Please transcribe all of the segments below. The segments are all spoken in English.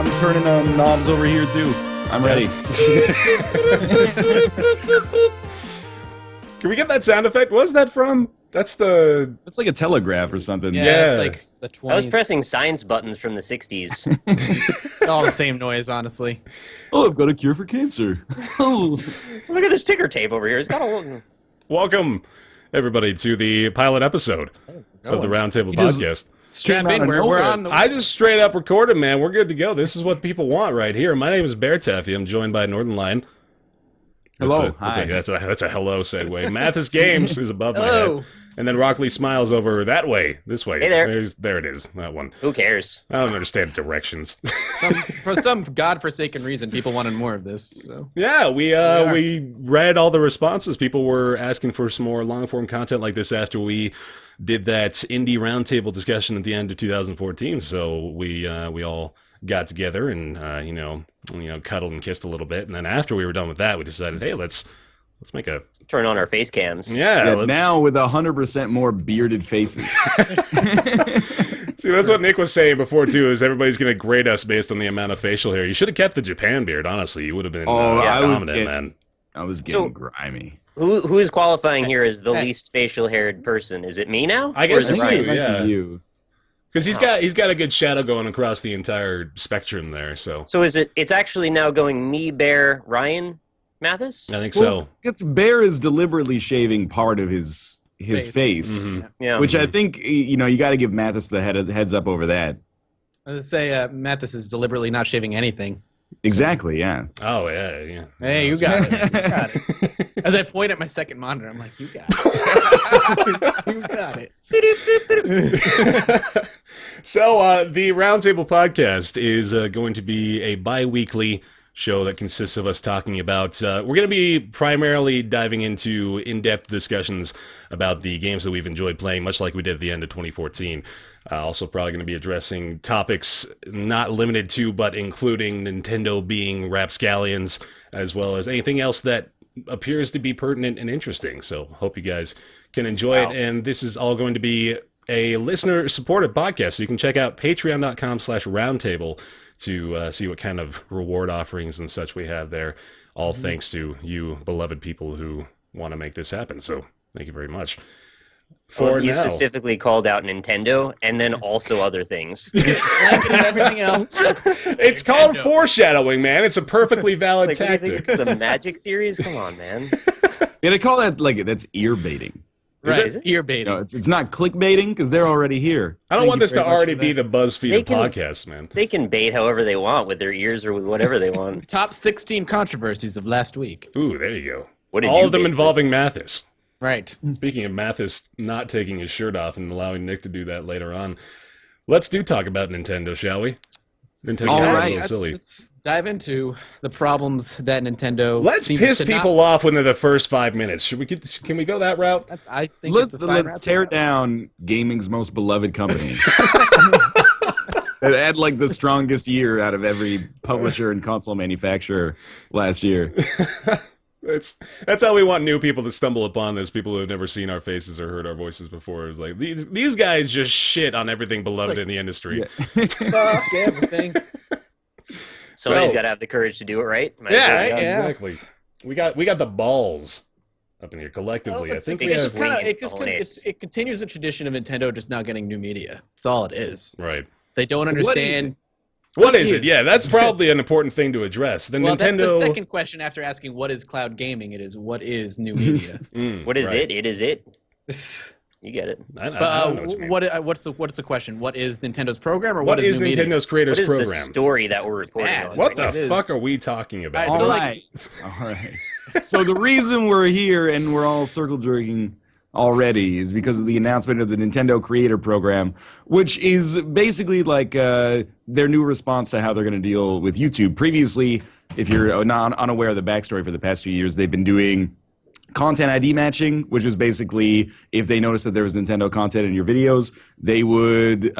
I'm turning knobs over here too. I'm ready. Can we get that sound effect? What is that from? That's like a telegraph or something. Yeah. It's like the 20s. I was pressing science buttons from the 60s. All the same noise, honestly. Oh, I've got a cure for cancer. Look at this ticker tape over here. It's got a... Welcome, everybody, to the pilot episode of the Roundtable Podcast. Strap in, we're on the... I just straight up recorded, man. We're good to go. This is what people want right here. My name is Baertaffy. I'm joined by Northernlion. Hello. Hi. That's a hello segue. MathasGames is above my Hello. head. And then Rockleesmile's over that way, this way. Hey there. There it is, that one. Who cares? I don't understand directions. For some godforsaken reason, people wanted more of this. So. Yeah, we read all the responses. People were asking for some more long-form content like this after we did that indie roundtable discussion at the end of 2014. So we all got together and cuddled and kissed a little bit. And then after we were done with that, we decided, hey, let's make a Turn on our face cams. yeah. Now with 100% more bearded faces. See, that's what Nick was saying before too. Is everybody's going to grade us based on the amount of facial hair? You should have kept the Japan beard. Honestly, you would have been dominant, man. I was getting grimy. Who is qualifying here as the least facial haired person? Is it me now? I guess Or it's is it Ryan? you. Yeah. You. Because he's got a good shadow going across the entire spectrum there. So So it's actually now going me, Bear, Ryan, Mathas? I think Well, so. it's Bear is deliberately shaving part of his face, Mm-hmm. Yeah. which I think you got to give Mathas the heads up over that. I was going to say, Mathis is deliberately not shaving anything. Exactly. Yeah. Oh yeah. Hey, you got it. You got it. As I point at my second monitor, I'm like, you got it. You got it. So the Roundtable Podcast is going to be a bi-weekly show that consists of us talking about, we're going to be primarily diving into in-depth discussions about the games that we've enjoyed playing, much like we did at the end of 2014. Also probably going to be addressing topics not limited to, but including Nintendo being rapscallions, as well as anything else that appears to be pertinent and interesting. So hope you guys can enjoy it. And this is all going to be a listener-supported podcast, so you can check out patreon.com/roundtable to see what kind of reward offerings and such we have there, all thanks to you beloved people who want to make this happen. So thank you very much. You specifically called out Nintendo and then also other things. Blanket and everything else. It's called foreshadowing, man. It's a perfectly valid Like, what do you tactic. think it's the Magic series? Come on, man. Yeah, they call that that's ear baiting. Right, Is it? ear baiting. No, it's not clickbaiting because they're already here. I don't Thank want you this to very much already for be that. the BuzzFeed They of can- podcasts, man. They can bait however they want with their ears or with whatever they want. Top 16 controversies of last week. Ooh, there you go. What did All you of them bait involving Mathas. Right. Speaking of Mathas not taking his shirt off and allowing Nick to do that later on, let's talk about Nintendo, shall we? Nintendo All got a right. little silly. Let's dive into the problems that Nintendo Let's seems piss to not- people off within the first 5 minutes. Can we go that route? I think Let's it's a fine route to tear go. down gaming's most beloved company. That had like the strongest year out of every publisher and console manufacturer last year. That's how we want new people to stumble upon this. People who have never seen our faces or heard our voices before. It's like these guys just shit on everything beloved in the industry. Fuck everything. Somebody's got to have the courage to do it, right? Might as Yeah, well. exactly. We got the balls up in here collectively. I think we it's have just kinda- It continues the tradition of Nintendo just not getting new media. That's all it is. right. They don't understand. What is it? Yeah, that's probably an important thing to address. The Well, Nintendo. that's the second question after asking what is cloud gaming. It is what is new media. What is right. it? It is it. You get it. I don't know what you mean. What's the question? What is Nintendo's program or What is new media? Nintendo Creators What is Program? the story that we're reporting bad. on? What It the is. fuck are we talking about? All right, So all right. So the reason we're here and we're all circle jerking already is because of the announcement of the Nintendo Creator Program, which is basically like their new response to how they're going to deal with YouTube. Previously, if you're not unaware of the backstory for the past few years, they've been doing content ID matching, which was basically if they noticed that there was Nintendo content in your videos, they would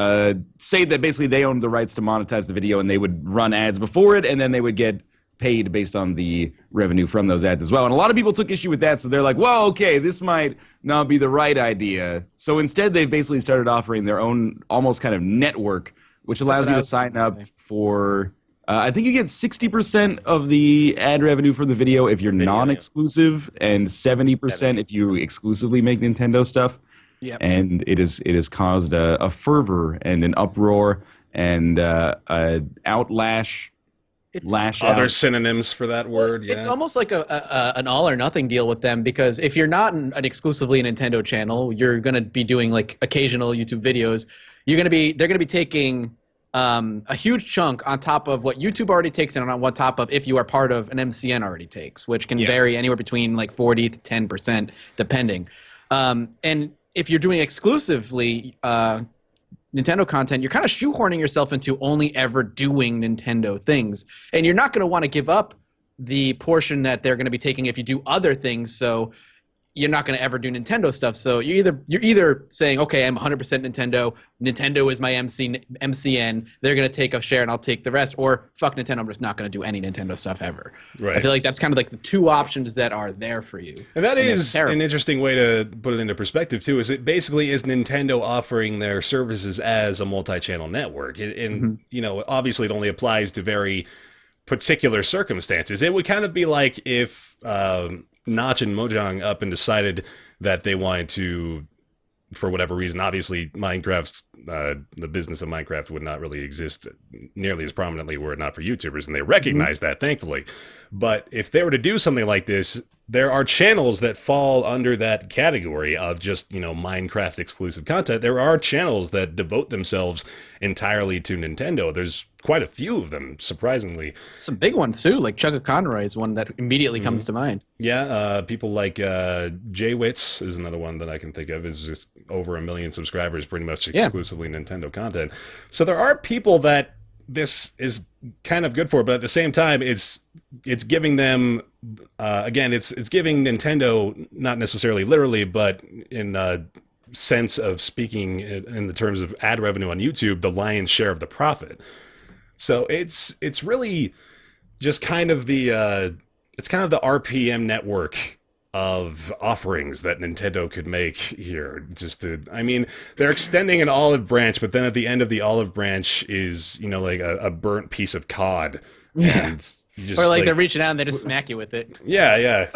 say that basically they owned the rights to monetize the video and they would run ads before it, and then they would get paid based on the revenue from those ads as well. And a lot of people took issue with that, so they're like, well, okay, this might not be the right idea. So instead, they've basically started offering their own almost kind of network, which allows you to sign up for I think you get 60% of the ad revenue from the video if you're non-exclusive, and 70% if you exclusively make Nintendo stuff. Yep. And it has caused a fervor and an uproar and outlash. Lash Other out. synonyms for that word. Yeah. It's almost like an all or nothing deal with them, because if you're not an exclusively a Nintendo channel, you're going to be doing like occasional YouTube videos. They're going to be taking a huge chunk on top of what YouTube already takes and on top of if you are part of an MCN already takes, which can vary anywhere between like 40 to 10% depending. And if you're doing exclusively Nintendo content, you're kind of shoehorning yourself into only ever doing Nintendo things. And you're not going to want to give up the portion that they're going to be taking if you do other things. So you're not going to ever do Nintendo stuff. So you're either saying, okay, I'm 100% Nintendo. Nintendo is my MCN. They're going to take a share and I'll take the rest. Or fuck Nintendo, I'm just not going to do any Nintendo stuff ever. Right. I feel like that's kind of like the two options that are there for you. And that is an interesting way to put it into perspective, too, is it basically is Nintendo offering their services as a multi-channel network. And, you know, obviously it only applies to very particular circumstances. It would kind of be like if Notch and Mojang up and decided that they wanted to, for whatever reason, obviously Minecraft, the business of Minecraft would not really exist nearly as prominently were it not for YouTubers, and they recognize that, thankfully. But if they were to do something like this, there are channels that fall under that category of just, you know, Minecraft exclusive content. There are channels that devote themselves entirely to Nintendo. There's quite a few of them, surprisingly. Some big ones too, like Chugga Conroy is one that immediately comes to mind. Yeah, people like J-Wits is another one that I can think of. Is just over 1 million subscribers, pretty much exclusively Nintendo content. So there are people that this is kind of good for, but at the same time, it's giving them again, it's giving Nintendo, not necessarily literally, but in sense of speaking in the terms of ad revenue on YouTube, the lion's share of the profit. So it's really just kind of the RPM network of offerings that Nintendo could make here. I mean, they're extending an olive branch, but then at the end of the olive branch is, you know, like a burnt piece of cod. Yeah. And you just, or like they're reaching out and they just smack you with it. Yeah.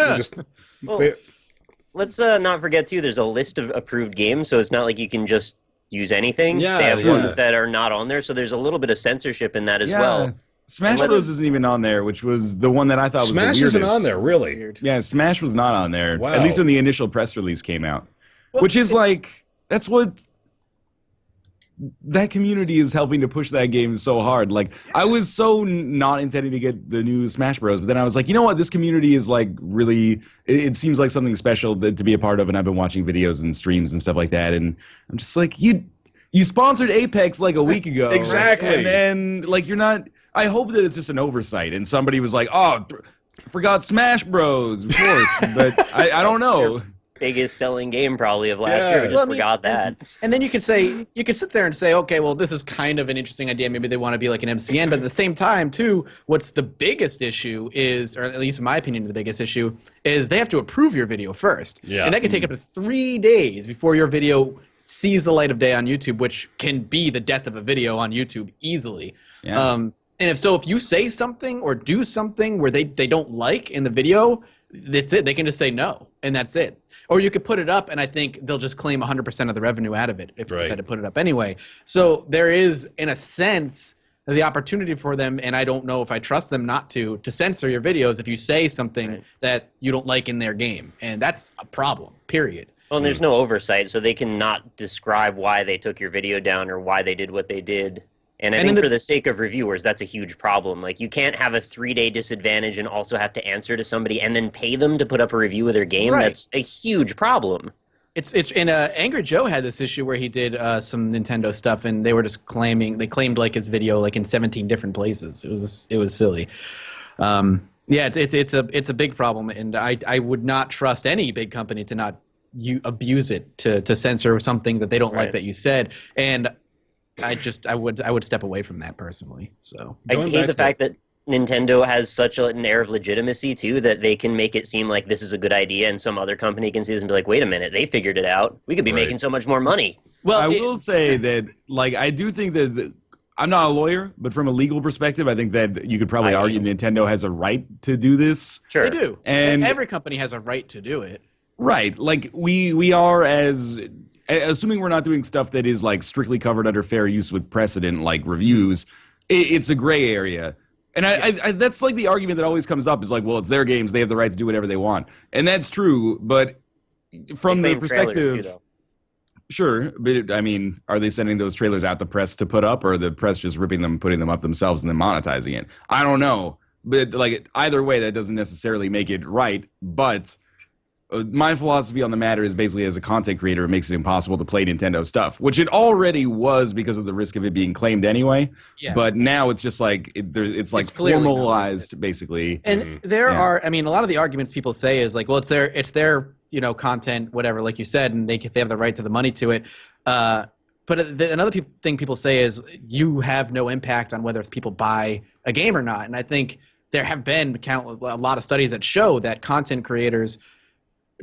Let's not forget too, there's a list of approved games, so it's not like you can just use anything. Yeah, they have ones that are not on there, so there's a little bit of censorship in that as well. Smash Bros isn't even on there, which was the one that I thought was the weirdest. Smash isn't on there, really? Weird. Yeah, Smash was not on there. Wow. At least when the initial press release came out. Which is like, that's what that community is helping to push that game so hard. Like, I was so not intending to get the new Smash Bros, but then I was like, you know what? This community is like really, it seems like something special to be a part of, and I've been watching videos and streams and stuff like that, and I'm just like, you sponsored Apex like a week ago. Exactly. And then, like, you're not... I hope that it's just an oversight and somebody was like, oh, forgot Smash Bros, of course, but I don't know. Biggest selling game probably of last year. We just forgot that. And then you could sit there and say, okay, well, this is kind of an interesting idea. Maybe they want to be like an MCN, but at the same time, too, what's the biggest issue is, or at least in my opinion, the biggest issue is they have to approve your video first. Yeah. And that can take up to 3 days before your video sees the light of day on YouTube, which can be the death of a video on YouTube easily. Yeah. And if you say something or do something where they don't like in the video, that's it. They can just say no, and that's it. Or you could put it up, and I think they'll just claim 100% of the revenue out of it if you decide to put it up anyway. So there is, in a sense, the opportunity for them, and I don't know if I trust them not to censor your videos if you say something that you don't like in their game. And that's a problem, period. Well, and there's no oversight, so they cannot describe why they took your video down or why they did what they did. And I think for the sake of reviewers, that's a huge problem. Like, you can't have a 3-day disadvantage and also have to answer to somebody and then pay them to put up a review of their game. Right. That's a huge problem. It's and Angry Joe had this issue where he did some Nintendo stuff, and they were just claimed like his video like in 17 different places. It was silly. It's a big problem, and I would not trust any big company to not abuse it to censor something that they don't like that you said. And I would step away from that personally. So I hate the fact that Nintendo has such an air of legitimacy too, that they can make it seem like this is a good idea, and some other company can see this and be like, "Wait a minute, they figured it out. We could be making so much more money." Well, I will say that, like, I do think that I'm not a lawyer, but from a legal perspective, I think that you could probably argue Nintendo has a right to do this. Sure. They do. And every company has a right to do it. Right. Like we are, as assuming we're not doing stuff that is like strictly covered under fair use with precedent, like reviews, it's a gray area. And I that's like the argument that always comes up is like, well, it's their games. They have the right to do whatever they want. And that's true. But from the perspective, too, sure. But I mean, are they sending those trailers out to press to put up, or are the press just ripping them, putting them up themselves and then monetizing it? I don't know. But like either way, that doesn't necessarily make it right. But my philosophy on the matter is basically, as a content creator, it makes it impossible to play Nintendo stuff, which it already was because of the risk of it being claimed anyway. Yeah. But now it's just like it's like formalized, basically. And there are, I mean, a lot of the arguments people say is like, well, it's their content, whatever, like you said, and they have the right to the money to it. But another thing people say is you have no impact on whether people buy a game or not. And I think there have been a lot of studies that show that content creators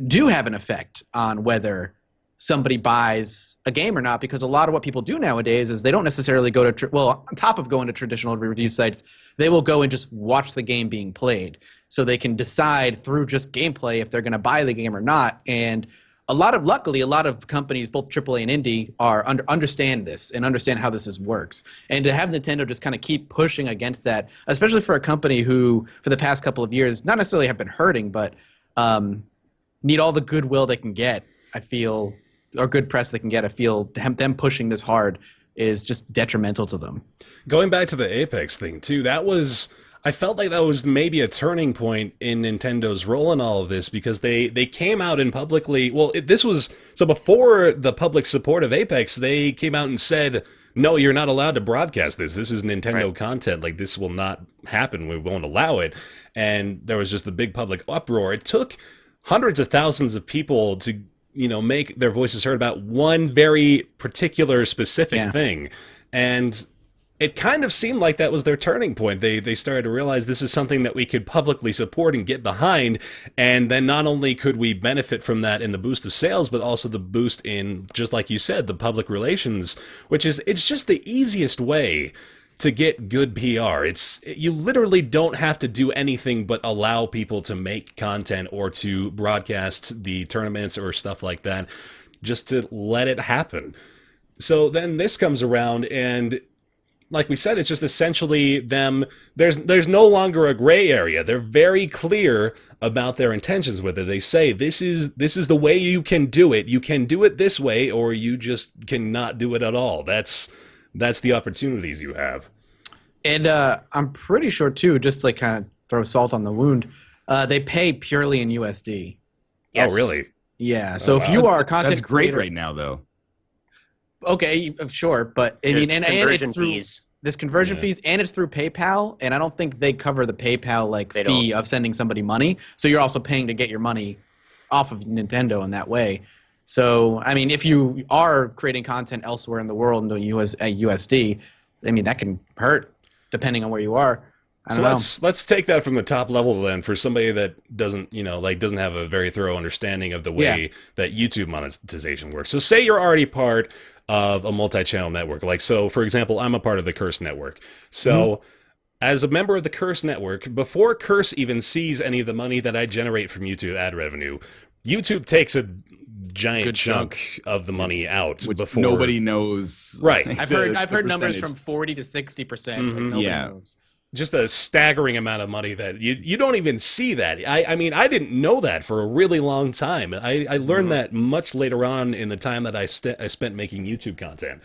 do have an effect on whether somebody buys a game or not, because a lot of what people do nowadays is they don't necessarily go to on top of going to traditional review sites, they will go and just watch the game being played, so they can decide through just gameplay if they're going to buy the game or not. And luckily a lot of companies, both AAA and indie, understand this and understand how this works. And to have Nintendo just kind of keep pushing against that, especially for a company who for the past couple of years not necessarily have been hurting, but need all the goodwill they can get, I feel, or good press they can get, I feel them pushing this hard is just detrimental to them. Going back to the Apex thing, too, I felt like that was maybe a turning point in Nintendo's role in all of this, because they came out and publicly, before the public support of Apex, they came out and said, no, you're not allowed to broadcast this. This is Nintendo content. Like, this will not happen. We won't allow it. And there was just the big public uproar. It took hundreds of thousands of people to, make their voices heard about one very particular specific thing. And it kind of seemed like that was their turning point. They started to realize this is something that we could publicly support and get behind. And then not only could we benefit from that in the boost of sales, but also the boost in, just like you said, the public relations, it's just the easiest way to get good PR. You literally don't have to do anything but allow people to make content or to broadcast the tournaments or stuff like that, just to let it happen. So then this comes around, and like we said, it's just essentially them. There's no longer a gray area. They're very clear about their intentions with it. They say this is the way you can do it. You can do it this way, or you just cannot do it at all. That's the opportunities you have. And I'm pretty sure, too, just to kind of throw salt on the wound, they pay purely in USD. Yes. Oh, really? Yeah. So if you are a content that's great creator, right now, though. Okay, sure. But I mean, and it's through fees. There's conversion fees, and it's through PayPal. And I don't think they cover the PayPal fee of sending somebody money. So you're also paying to get your money off of Nintendo in that way. So, I mean, if you are creating content elsewhere in the world and doing USD, I mean, that can hurt depending on where you are. I don't know. Let's take that from the top level then, for somebody that doesn't have a very thorough understanding of the way that YouTube monetization works. So say you're already part of a multi-channel network. Like, so for example, I'm a part of the Curse network. So as a member of the Curse network, before Curse even sees any of the money that I generate from YouTube ad revenue, YouTube takes a giant chunk of the money out, which before nobody knows. Right. I've heard numbers from 40 to 60%. Nobody knows. Just a staggering amount of money that you don't even see that. I mean, I didn't know that for a really long time. I learned that much later on in the time that I spent making YouTube content.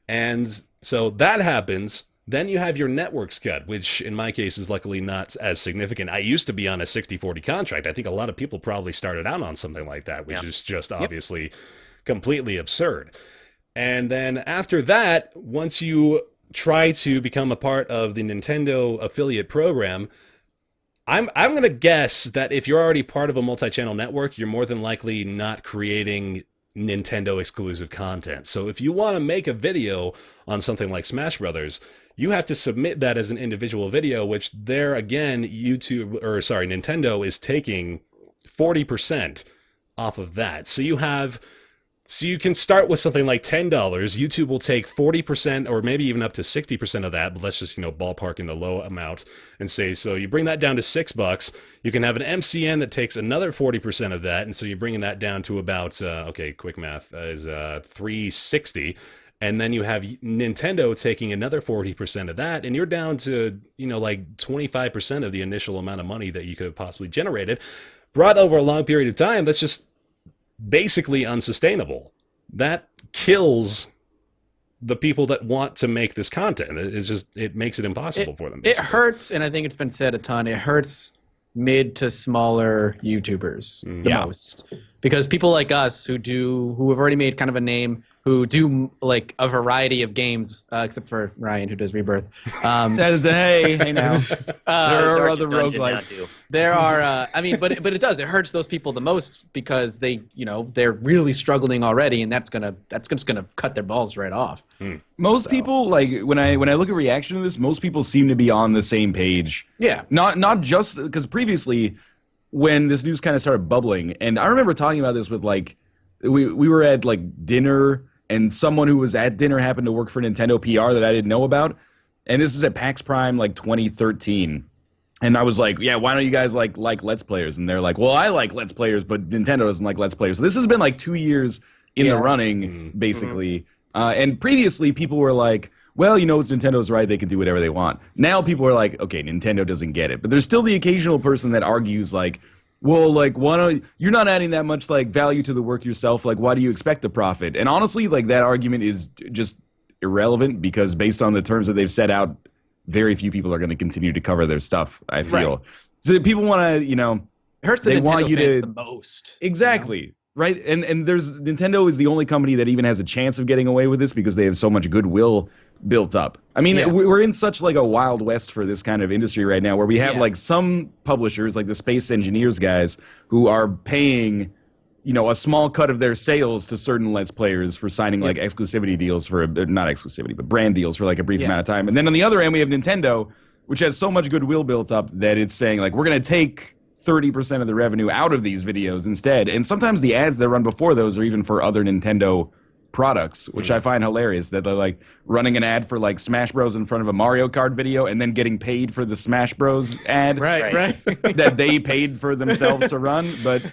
And so that happens. Then you have your network's cut, which in my case is luckily not as significant. I used to be on a 60-40 contract. I think a lot of people probably started out on something like that, which is just obviously completely absurd. And then after that, once you try to become a part of the Nintendo affiliate program, I'm going to guess that if you're already part of a multi-channel network, you're more than likely not creating Nintendo exclusive content. So if you want to make a video on something like Smash Brothers, you have to submit that as an individual video, which there again, Nintendo is taking 40% off of that. So you have So you can start with something like $10. YouTube will take 40% or maybe even up to 60% of that, but let's just, ballpark in the low amount and say, so you bring that down to $6. You can have an MCN that takes another 40% of that. And so you're bringing that down to about, quick math is $360. And then you have Nintendo taking another 40% of that. And you're down to, like 25% of the initial amount of money that you could have possibly generated. Brought over a long period of time, that's just basically unsustainable. That kills the people that want to make this content. It makes it impossible for them. Basically. It hurts, and I think it's been said a ton, it hurts mid to smaller YouTubers the most. Because people like us who have already made kind of a name, who do like a variety of games, except for Ryan who does Rebirth. Hey now. There are other roguelites. There are, but it does. It hurts those people the most because they're really struggling already, and that's just gonna cut their balls right off. Most people, like when I look at reaction to this, most people seem to be on the same page. Yeah. Not just because previously, when this news kind of started bubbling, and I remember talking about this with we were at dinner, and someone who was at dinner happened to work for Nintendo PR that I didn't know about, and this is at PAX Prime 2013, and I was like, yeah, why don't you guys like Let's Players? And they're like, well, I like Let's Players, but Nintendo doesn't like Let's Players. So this has been 2 years in the running, basically, and previously people were like, well, it's Nintendo's right, they can do whatever they want. Now people are like, okay, Nintendo doesn't get it. But there's still the occasional person that argues well, you're not adding that much value to the work yourself, why do you expect a profit? And honestly, that argument is just irrelevant because based on the terms that they've set out, very few people are going to continue to cover their stuff, I feel. Right. So people want to, it hurts the Nintendo fans the most. Exactly. Right? And Nintendo is the only company that even has a chance of getting away with this because they have so much goodwill built up. I mean, we're in such a wild west for this kind of industry right now where we have some publishers like the Space Engineers guys who are paying, a small cut of their sales to certain Let's Players for signing exclusivity deals for not exclusivity, but brand deals for a brief amount of time. And then on the other end, we have Nintendo, which has so much goodwill built up that it's saying we're going to take 30% of the revenue out of these videos instead. And sometimes the ads that run before those are even for other Nintendo products, which I find hilarious that they're running an ad for Smash Bros in front of a Mario Kart video and then getting paid for the Smash Bros ad right. that they paid for themselves to run. But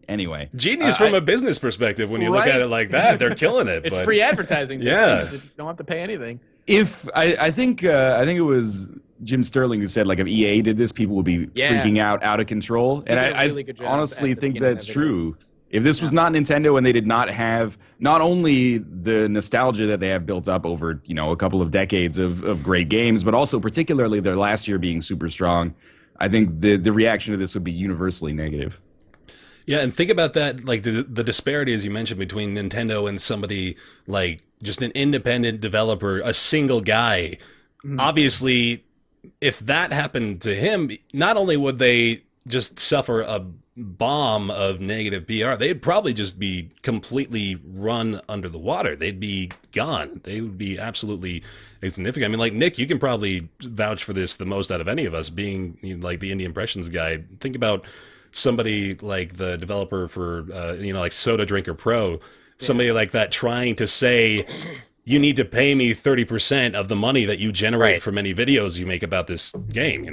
anyway, genius from a business perspective when you look at it like that. They're killing it. It's free advertising. Yeah, you don't have to pay anything. If I think it was Jim Sterling who said if EA did this, people would be freaking out of control. And I honestly think that's true. If this was not Nintendo and they did not have not only the nostalgia that they have built up over, a couple of decades of great games, but also particularly their last year being super strong, I think the reaction to this would be universally negative. Yeah, and think about that, the disparity, as you mentioned, between Nintendo and somebody just an independent developer, a single guy. Obviously, if that happened to him, not only would they just suffer a bomb of negative PR, they'd probably just be completely run under the water. They'd be gone. They would be absolutely insignificant. I mean, Nick, you can probably vouch for this the most out of any of us, being the Indie Impressions guy. Think about somebody like the developer for, Soda Drinker Pro, somebody like that trying to say, you need to pay me 30% of the money that you generate from any videos you make about this game,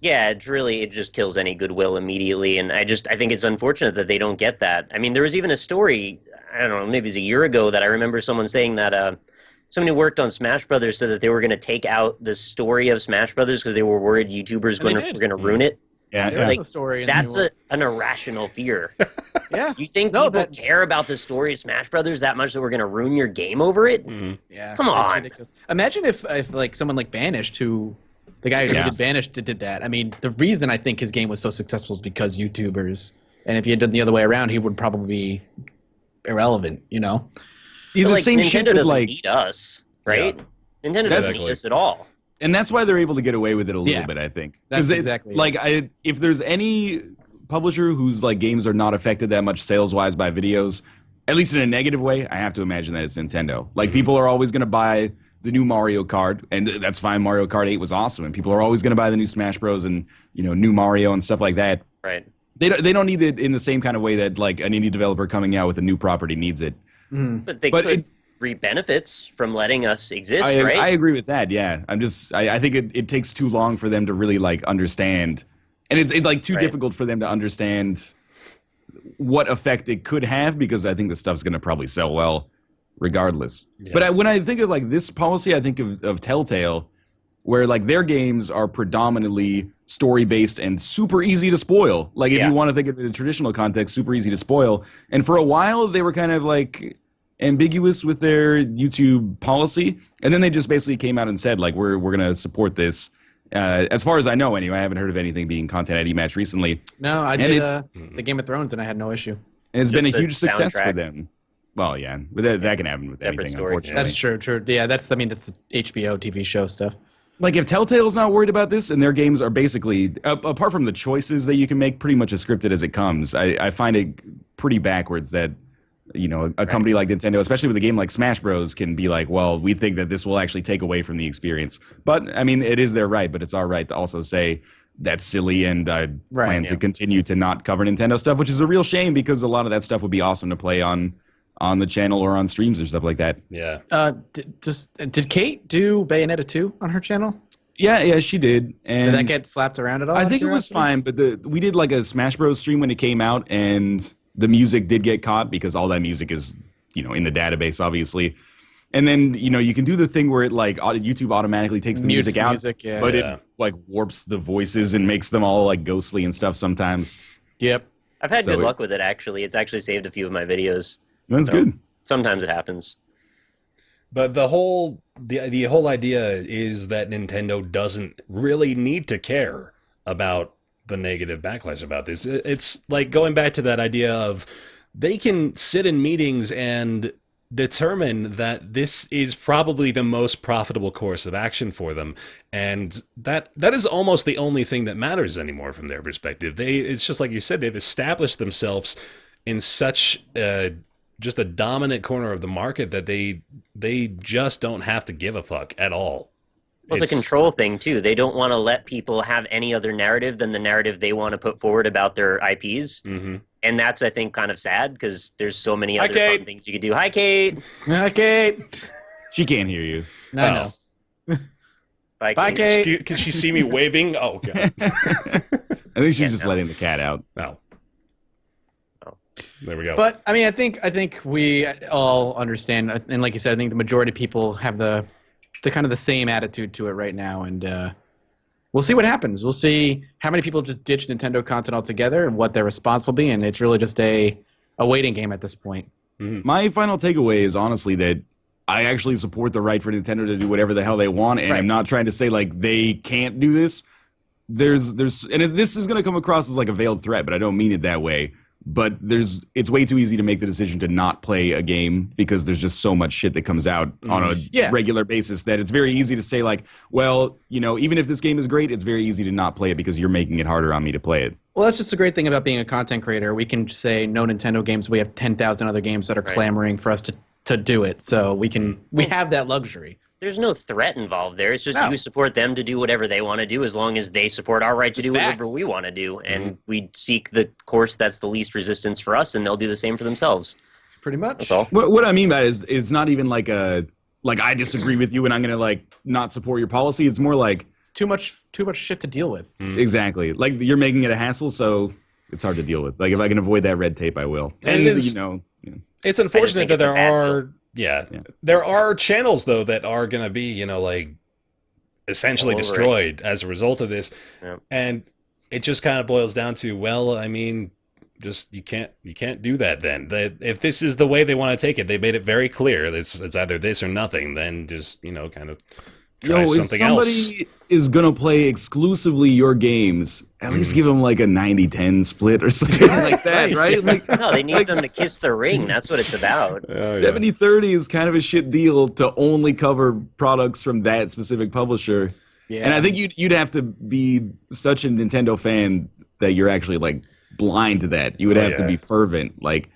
Yeah, it just kills any goodwill immediately, and I think it's unfortunate that they don't get that. I mean, there was even a story, I don't know, maybe it was a year ago, that I remember someone saying that someone who worked on Smash Brothers said that they were going to take out the story of Smash Brothers because they were worried YouTubers were going to ruin it. Yeah, the story. That's an irrational fear. Yeah. You think people care about the story of Smash Brothers that much that we're going to ruin your game over it? Yeah. Come on. Ridiculous. Imagine if someone like Banished, who the guy who did Banished did that. I mean, the reason I think his game was so successful is because YouTubers. And if he had done the other way around, he would probably be irrelevant, He's but, the same shit Nintendo with doesn't need us, right? Yeah. Nintendo doesn't need us at all. And that's why they're able to get away with it a little bit, I think. That's exactly if there's any publisher whose games are not affected that much sales-wise by videos, at least in a negative way, I have to imagine that it's Nintendo. People are always going to buy the new Mario Kart, and that's fine. Mario Kart 8 was awesome, and people are always going to buy the new Smash Bros. And new Mario and stuff like that. Right. They don't need it in the same kind of way that an indie developer coming out with a new property needs it. But they could reap benefits from letting us exist, right? I agree with that. Yeah, I think it takes too long for them to really like understand, and it's like too difficult for them to understand what effect it could have, because I think the stuff's going to probably sell well regardless. Yeah. But when I think of like this policy, I think of Telltale, where like their games are predominantly story-based and super easy to spoil. Like if you want to think of it in a traditional context, super easy to spoil. And for a while, they were kind of like ambiguous with their YouTube policy. And then they just basically came out and said, like, we're going to support this. As far as I know, anyway, I haven't heard of anything being content ID match recently. No, I did the Game of Thrones, and I had no issue. And it's been a huge success for them. Well, yeah, but that can happen with anything, unfortunately. That's true. Yeah, that's the HBO TV show stuff. Like, if Telltale's not worried about this, and their games are basically, apart from the choices that you can make, pretty much as scripted as it comes, I find it pretty backwards that, you know, a company like Nintendo, especially with a game like Smash Bros, can be like, well, we think that this will actually take away from the experience. But, I mean, it is their right, but it's our right to also say that's silly, and I plan to continue to not cover Nintendo stuff, which is a real shame, because a lot of that stuff would be awesome to play on the channel or on streams or stuff like that. Yeah. Did Kate do Bayonetta 2 on her channel? Yeah, she did. And did that get slapped around at all? I think it was fine, but we did like a Smash Bros stream when it came out, and the music did get caught, because all that music is, you know, in the database, obviously. And then, you know, you can do the thing where it like YouTube automatically takes the music out, but it like warps the voices and makes them all like ghostly and stuff sometimes. Yep. I've had good luck with it, actually. It's actually saved a few of my videos. That's good. Sometimes it happens. But the whole idea is that Nintendo doesn't really need to care about the negative backlash about this. It's like going back to that idea of they can sit in meetings and determine that this is probably the most profitable course of action for them, and that is almost the only thing that matters anymore from their perspective. It's just like you said, they've established themselves in such just a dominant corner of the market that they just don't have to give a fuck at all. Well, it's a control thing, too. They don't want to let people have any other narrative than the narrative they want to put forward about their IPs. Mm-hmm. And that's, I think, kind of sad, because there's so many other fun things you could do. Hi, Kate! Hi, Kate! She can't hear you. No. Bye, Kate! Can she see me waving? Oh, God. I think she's just letting the cat out. Oh. There we go. But I mean, I think we all understand, and like you said, I think the majority of people have the kind of the same attitude to it right now, and we'll see what happens. We'll see how many people just ditch Nintendo content altogether and what their response will be, and it's really just a waiting game at this point. Mm-hmm. My final takeaway is honestly that I actually support the right for Nintendo to do whatever the hell they want, and I'm not trying to say like they can't do this. There's and this is going to come across as like a veiled threat, but I don't mean it that way. But it's way too easy to make the decision to not play a game, because there's just so much shit that comes out on a regular basis that it's very easy to say like, well, you know, even if this game is great, it's very easy to not play it because you're making it harder on me to play it. Well, that's just a great thing about being a content creator. We can say no Nintendo games. We have 10,000 other games that are clamoring for us to do it. So we have that luxury. There's no threat involved there. It's just you support them to do whatever they want to do, as long as they support our right to do whatever we want to do. And we seek the course that's the least resistance for us, and they'll do the same for themselves. Pretty much. That's all. What I mean by it is it's not even like I disagree with you and I'm going to like not support your policy. It's more like it's too much shit to deal with. Exactly. Like you're making it a hassle, so it's hard to deal with. Like if I can avoid that red tape, I will. And you know, it's unfortunate that there are there are channels though that are going to be, you know, like essentially destroyed as a result of this. Yeah. And it just kind of boils down to, well, I mean, just you can't do that then. If this is the way they want to take it, they made it very clear it's either this or nothing, then just, you know, kind of try something else. If somebody is going to play exclusively your games, at least give them like a 90-10 split or something like that, right? Like, no, they need them to kiss the ring. That's what it's about. 70-30 is kind of a shit deal to only cover products from that specific publisher. Yeah. And I think you'd have to be such a Nintendo fan that you're actually like blind to that. You would have to be fervent. Like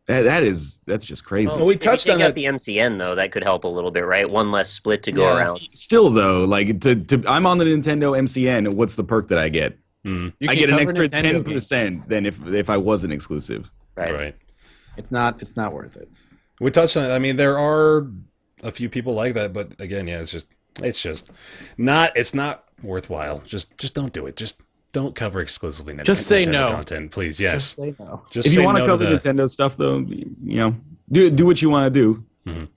that's just crazy. Well, we touched on that. The MCN though, that could help a little bit, right? One less split to go around. Still though, like I'm on the Nintendo MCN. What's the perk that I get? I get an extra 10% than if I wasn't exclusive. Right. It's not worth it. We touched on it. I mean, there are a few people like that, but again, yeah, it's not worthwhile. Just don't do it. Just don't cover exclusively Just say Nintendo no. content, please. Yes. Just say no. Just If you say want to no cover the- Nintendo stuff, though, do what you want to do.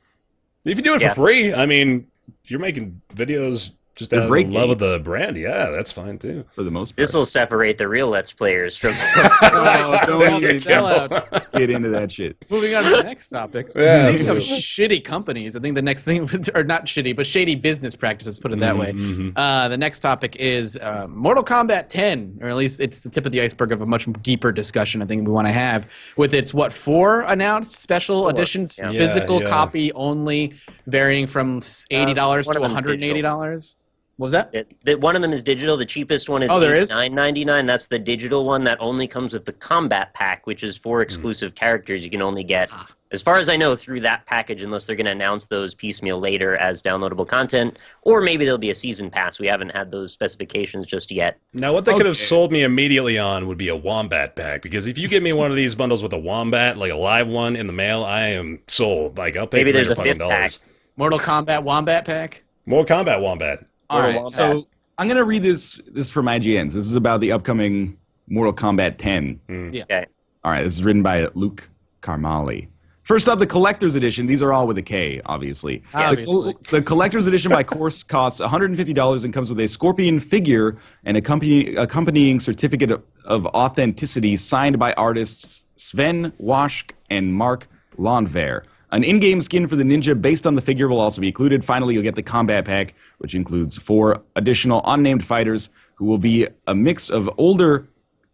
If you do it for free, I mean, if you're making videos just out of the great love of games. the brand, yeah, that's fine too. For the most part. This will separate the real Let's Players from. Oh, don't All the even sellouts. get into that shit. Moving on to the next topic. Yeah, Speaking of absolutely. shitty companies, I think the next thing, or not shitty, but shady business practices, put it that way. The next topic is Mortal Kombat 10, or at least it's the tip of the iceberg of a much deeper discussion I think we want to have with its, 4 announced special editions, yeah. physical Yeah. copy only, varying from $80 one to of them's $180. What was that? One of them is digital. The cheapest one is there is? $9.99. That's the digital one that only comes with the Kombat pack, which is 4 exclusive characters you can only get, as far as I know, through that package, unless they're going to announce those piecemeal later as downloadable content, or maybe there'll be a season pass. We haven't had those specifications just yet. Now, what they could have sold me immediately on would be a Wombat pack, because if you give me one of these bundles with a Wombat, like a live one in the mail, I am sold. Like, I'll pay Maybe there's a $300. fifth pack. Mortal Kombat Wombat Pack? Mortal Kombat Wombat. All right. Wombat. So I'm going to read this from IGN's. This is about the upcoming Mortal Kombat 10. Okay. All right, this is written by Luke Carmali. First up, the Collector's Edition. These are all with a K, obviously. Obviously. The Collector's Edition by course costs $150 and comes with a Scorpion figure and accompanying certificate of authenticity signed by artists Sven Waschk and Mark Landwehr. An in-game skin for the ninja based on the figure will also be included. Finally, you'll get the Combat Pack, which includes 4 additional unnamed fighters who will be a mix of older,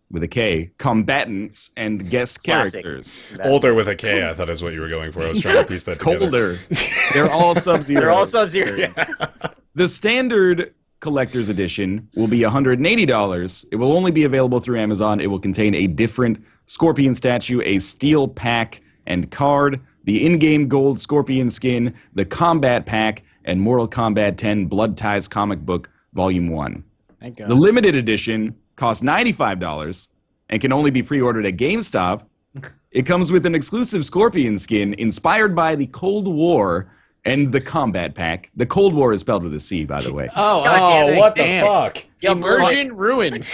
with a K, combatants and guest Classic. characters. Older with a K, I thought is what you were going for. I was trying to piece that together. Colder. They're all Sub-Zero. They're all Sub-Zero. The standard collector's edition will be $180. It will only be available through Amazon. It will contain a different Scorpion statue, a steel pack and card, the in-game gold Scorpion skin, the Combat Pack, and Mortal Kombat 10 Blood Ties Comic Book Volume 1. Thank God. The limited edition costs $95 and can only be pre-ordered at GameStop. It comes with an exclusive Scorpion skin inspired by the Cold War and the Combat Pack. The Cold War is spelled with a C, by the way. Oh, What the damn. fuck? Immersion ruined.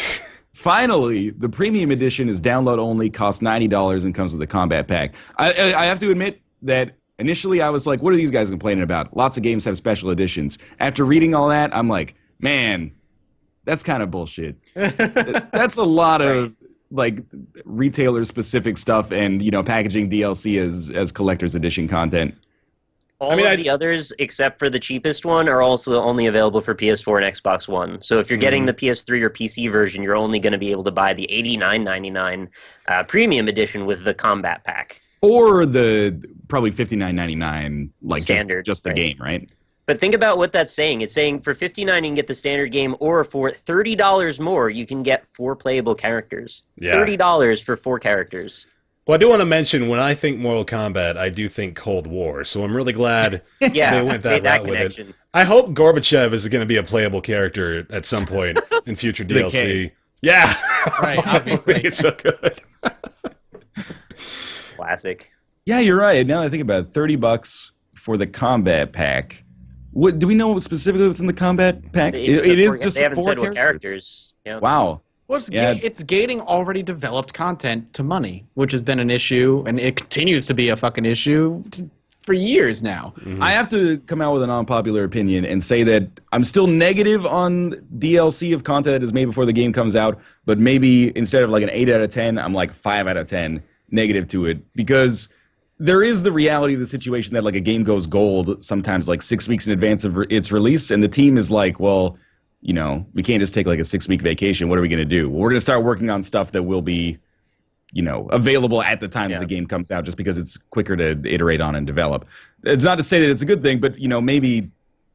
Finally, the premium edition is download only, costs $90, and comes with a Combat Pack. I have to admit that initially I was like, what are these guys complaining about? Lots of games have special editions. After reading all that, I'm like, man, that's kind of bullshit. That's a lot of like retailer-specific stuff and, packaging DLC as collector's edition content. All of the others, except for the cheapest one, are also only available for PS4 and Xbox One. So if you're getting the PS3 or PC version, you're only going to be able to buy the $89.99 premium edition with the Combat Pack. Or the probably $59.99, like Standard, just the right. game, right? But think about what that's saying. It's saying for $59 you can get the standard game, or for $30 more, you can get 4 playable characters. Yeah. $30 for 4 characters. Well, I do want to mention, when I think Mortal Kombat, I do think Cold War, so I'm really glad Yeah, they went made that route with connection. it. I hope Gorbachev is going to be a playable character at some point in future The DLC. K. Yeah, Right, obviously. it's so good. Classic. Yeah, you're right. Now that I think about it, $30 for the Combat Pack. What do we know specifically what's in the Combat Pack? It's It the is four- just they haven't 4 said what characters. characters. Yeah. Wow. Well, it's, Yeah. it's gating already developed content to money, which has been an issue, and it continues to be a fucking issue for years now. I have to come out with an unpopular opinion and say that I'm still negative on DLC of content that is made before the game comes out, but maybe instead of like an 8 out of 10, I'm like 5 out of 10 negative to it, because there is the reality of the situation that like a game goes gold sometimes like 6 weeks in advance of its release, and the team is like, well, we can't just take like a 6-week vacation. What are we going to do? Well, we're going to start working on stuff that will be, available at the time that the game comes out, just because it's quicker to iterate on and develop. It's not to say that it's a good thing, but, maybe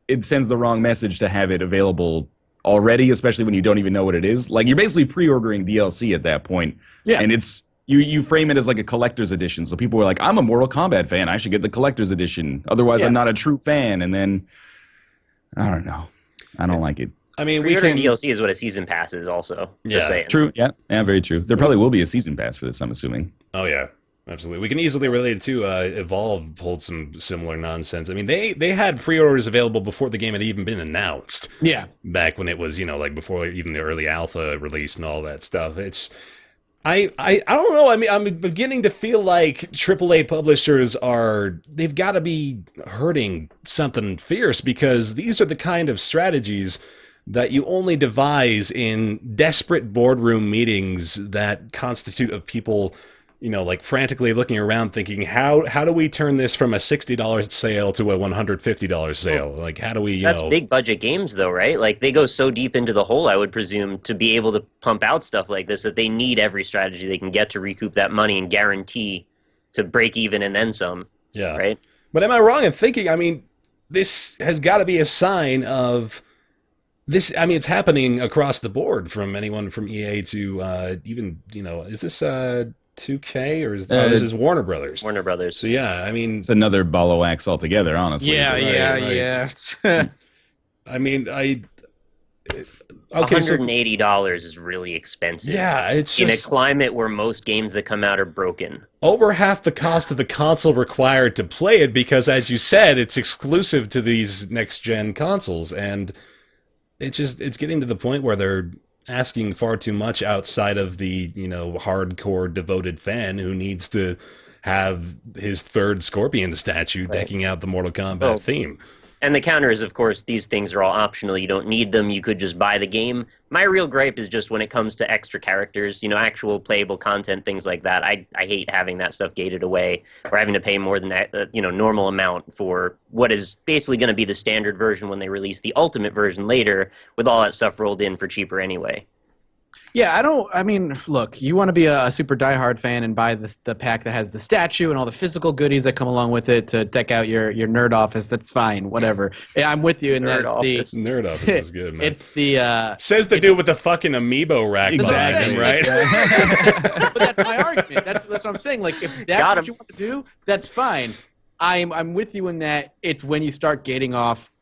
it sends the wrong message to have it available already, especially when you don't even know what it is. Like, you're basically pre-ordering DLC at that point. Yeah. And it's, you frame it as like a collector's edition. So people were like, I'm a Mortal Kombat fan. I should get the collector's edition. Otherwise, I'm not a true fan. And then, I don't know. I don't like it. I mean, we Pre-ordering can. DLC is what a season pass is also. Yeah. Just saying. True. Yeah, very true. There probably will be a season pass for this, I'm assuming. Oh yeah. Absolutely. We can easily relate it to Evolve pulled some similar nonsense. I mean, they had pre-orders available before the game had even been announced. Yeah. Back when it was, like before even the early alpha release and all that stuff. I don't know. I mean, I'm beginning to feel like AAA publishers they've got to be hurting something fierce, because these are the kind of strategies that you only devise in desperate boardroom meetings that constitute of people, like frantically looking around thinking, how do we turn this from a $60 sale to a $150 sale? Like, how do we, That's big budget games though, right? Like, they go so deep into the hole, I would presume, to be able to pump out stuff like this, that they need every strategy they can get to recoup that money and guarantee to break even and then some. Yeah. Right? But am I wrong in thinking, I mean, this has got to be a sign of this. I mean, it's happening across the board, from anyone from EA to even, is this 2K, or this is Warner Brothers? Warner Brothers. So yeah, I mean, It's another ball of wax altogether, honestly. Yeah. I mean, okay, $180 is really expensive. Yeah, it's in a just climate where most games that come out are broken. over half the cost of the console required to play it, because, as you said, it's exclusive to these next-gen consoles, and it's getting to the point where they're asking far too much outside of the, hardcore devoted fan who needs to have his third Scorpion statue decking out the Mortal Kombat theme. And the counter is, of course, these things are all optional. You don't need them. You could just buy the game. My real gripe is just when it comes to extra characters, actual playable content, things like that. I hate having that stuff gated away, or having to pay more than that, normal amount for what is basically going to be the standard version when they release the ultimate version later, with all that stuff rolled in for cheaper anyway. Yeah, look, you want to be a super diehard fan and buy the pack that has the statue and all the physical goodies that come along with it to deck out your nerd office. That's fine, whatever. Yeah, I'm with you, and Nerd that's office. Nerd office is good, man. It's the Says the dude with the fucking amiibo rack behind him, right? But that's my argument. That's what I'm saying. Like, if that's what you want to do, that's fine. I'm with you in that it's when you start gating off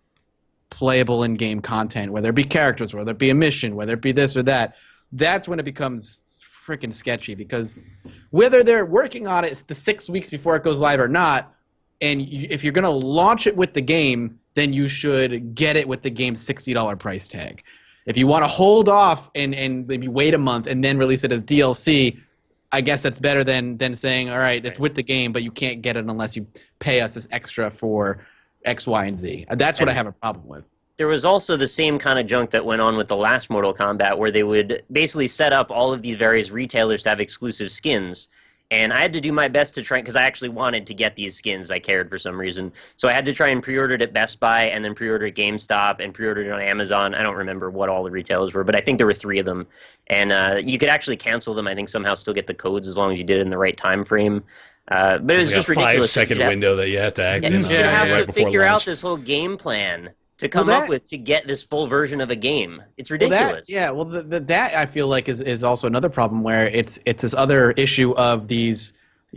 playable in-game content, whether it be characters, whether it be a mission, whether it be this or that. That's when it becomes freaking sketchy, because whether they're working on it the 6 weeks before it goes live or not, and if you're going to launch it with the game, then you should get it with the game's $60 price tag. If you want to hold off and maybe wait a month and then release it as DLC, I guess that's better than saying, all right, it's with the game, but you can't get it unless you pay us this extra for X, Y, and Z. That's what I have a problem with. There was also the same kind of junk that went on with the last Mortal Kombat, where they would basically set up all of these various retailers to have exclusive skins. And I had to do my best to try, because I actually wanted to get these skins. I cared for some reason. So I had to try and pre-order it at Best Buy, and then pre-order at GameStop, and pre-order it on Amazon. I don't remember what all the retailers were, but I think there were 3 of them. And you could actually cancel them, I think, somehow still get the codes as long as you did it in the right time frame. But it was just ridiculous. 5-second window that you have to act in. You have right to before figure launch. out this whole game plan to come up with to get this full version of a game. It's ridiculous. That I feel like is also another problem, where it's this other issue of these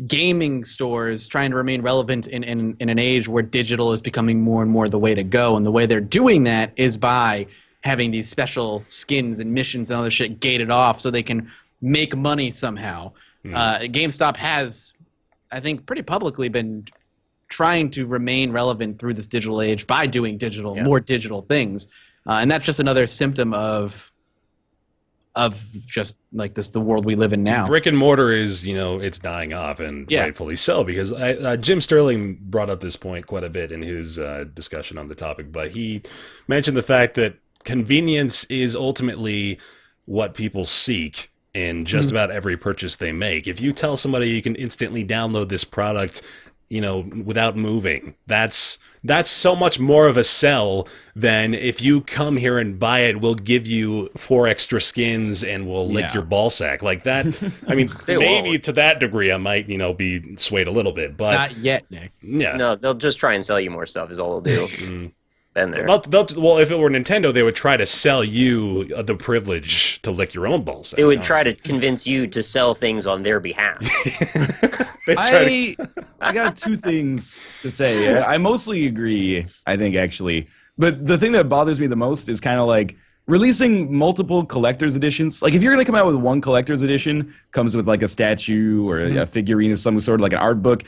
gaming stores trying to remain relevant in an age where digital is becoming more and more the way to go. And the way they're doing that is by having these special skins and missions and other shit gated off so they can make money somehow. GameStop has, I think, pretty publicly been trying to remain relevant through this digital age by doing more digital things. And that's just another symptom of just like the world we live in now. Brick and mortar is, it's dying off, and rightfully so, because Jim Sterling brought up this point quite a bit in his discussion on the topic, but he mentioned the fact that convenience is ultimately what people seek in just about every purchase they make. If you tell somebody you can instantly download this product, without moving, that's so much more of a sell than if you come here and buy it, we'll give you 4 extra skins and we'll lick your ball sack. Like that. I mean, maybe to that degree I might, be swayed a little bit, but not yet, Nick. Yeah. No, they'll just try and sell you more stuff is all they'll do. Been there. Well, if it were Nintendo, they would try to sell you the privilege to lick your own balls. They would try to convince you to sell things on their behalf. I got 2 things to say. I mostly agree, I think, actually. But the thing that bothers me the most is kind of like releasing multiple collector's editions, like if you're going to come out with one collector's edition, comes with like a statue or a figurine of some sort, like an art book,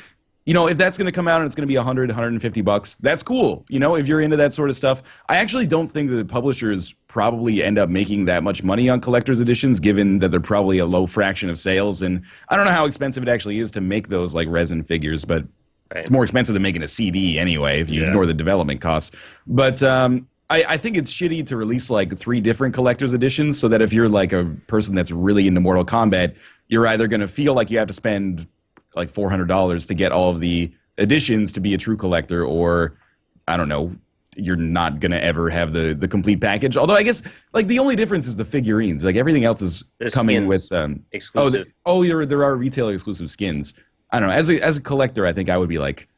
you know, if that's going to come out and it's going to be $150, that's cool. You know, if you're into that sort of stuff. I actually don't think that the publishers probably end up making that much money on collector's editions, given that they're probably a low fraction of sales. And I don't know how expensive it actually is to make those like resin figures, but it's more expensive than making a CD anyway, if you ignore the development costs. But I think it's shitty to release like 3 different collector's editions, so that if you're like a person that's really into Mortal Kombat, you're either going to feel like you have to spend like $400 to get all of the editions to be a true collector, or I don't know, you're not going to ever have the complete package. Although I guess like the only difference is the figurines. Like everything else is coming with exclusive. There are retailer exclusive skins. I don't know. As a collector, I think I would be like,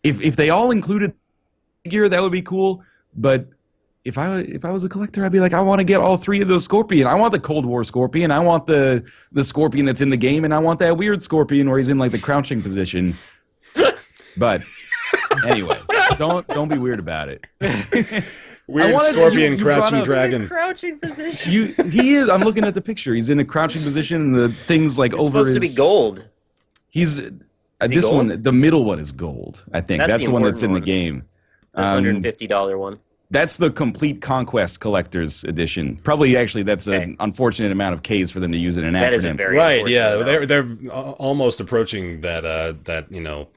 if they all included figure, that would be cool. But if I was a collector, I'd be like, I want to get all 3 of those Scorpion. I want the Cold War Scorpion. I want the Scorpion that's in the game, and I want that weird Scorpion where he's in like the crouching position. But anyway, don't be weird about it. Weird Scorpion crouching dragon. Crouching position. He is. I'm looking at the picture. He's in a crouching position, and the thing's like It's over supposed to be gold. He's this gold? one. The middle one is gold. I think that's the one that's in the game. That's $150 one. That's the complete Conquest Collector's Edition. Probably, actually, that's an unfortunate amount of Ks for them to use it in an acronym. That is a very right. Yeah, amount. they're almost approaching that you know,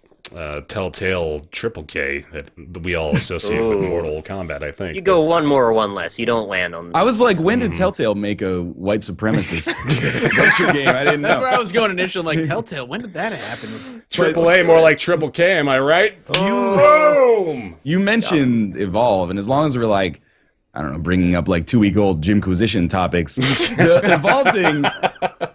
Telltale Triple K that we all associate with Mortal Kombat. I think You go one more or one less. You don't land on. I was like, when did Telltale make a white supremacist adventure game? I didn't know. That's where I was going initially. I'm like, Telltale, when did that happen? Triple A, more like Triple K. Am I right? Boom! You mentioned Evolve, and as long as we're like, I don't know, bringing up like 2-week-old Jimquisition topics, the Evolve thing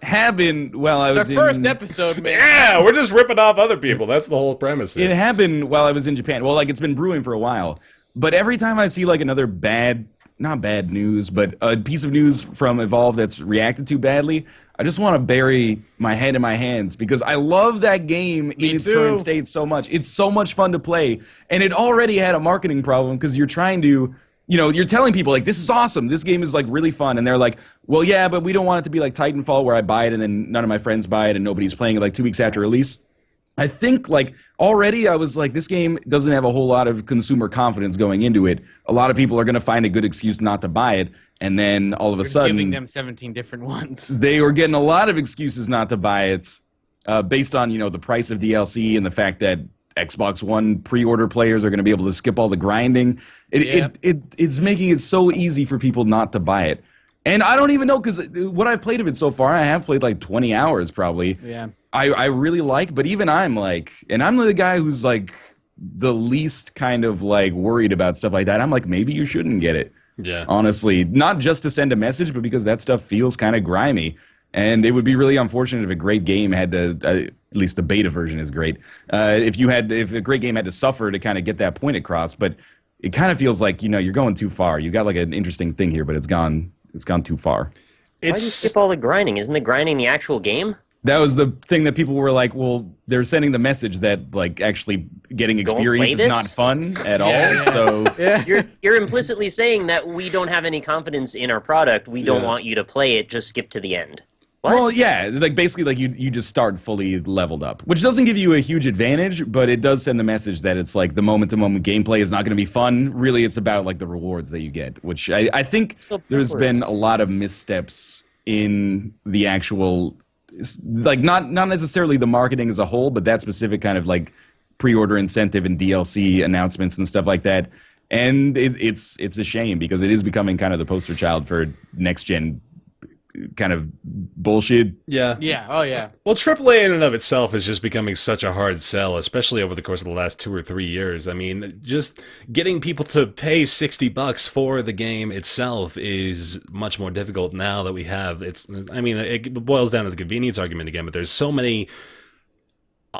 happened while I was It's our first episode, man. Yeah, we're just ripping off other people. That's the whole premise here. It happened while I was in Japan. Well, like it's been brewing for a while. But every time I see like another not bad news, but a piece of news from Evolve that's reacted to badly, I just want to bury my head in my hands because I love that game in its current state so much. It's so much fun to play. And it already had a marketing problem because you're trying to, you know, you're telling people like, this is awesome. This game is like really fun. And they're like, well, yeah, but we don't want it to be like Titanfall where I buy it and then none of my friends buy it and nobody's playing it like 2 weeks after release. I think like already I was like, this game doesn't have a whole lot of consumer confidence going into it. A lot of people are going to find a good excuse not to buy it. And then all of a sudden, giving them 17 different ones. They were getting a lot of excuses not to buy it based on, you know, the price of DLC and the fact that Xbox One pre-order players are going to be able to skip all the grinding. It's making it so easy for people not to buy it. And I don't even know, because what I've played of it so far, I have played like 20 hours probably. Yeah. I really like, but even I'm like, and I'm the guy who's like the least kind of like worried about stuff like that. I'm like, maybe you shouldn't get it. Yeah. Honestly, not just to send a message, but because that stuff feels kind of grimy. And it would be really unfortunate if a great game had to, at least the beta version is great, if a great game had to suffer to kind of get that point across. But it kind of feels like, you know, you're going too far. You got like an interesting thing here, but it's gone too far. Why do you skip all the grinding? Isn't the grinding the actual game? That was the thing that people were like, well, they're sending the message that like actually getting experience is not fun at all. So You're implicitly saying that we don't have any confidence in our product. We don't want you to play it. Just skip to the end. What? Well, yeah, like basically like you just start fully leveled up, which doesn't give you a huge advantage, but it does send the message that it's like the moment-to-moment gameplay is not going to be fun. Really, it's about like the rewards that you get, which I think there's been a lot of missteps in the actual, like not necessarily the marketing as a whole, but that specific kind of like pre-order incentive and DLC announcements and stuff like that. And it's a shame because it is becoming kind of the poster child for next-gen kind of bullshit. Yeah. Yeah. Oh, yeah. Well, AAA in and of itself is just becoming such a hard sell, especially over the course of the last 2 or 3 years. I mean, just getting people to pay $60 for the game itself is much more difficult now that we have. It boils down to the convenience argument again, but there's so many,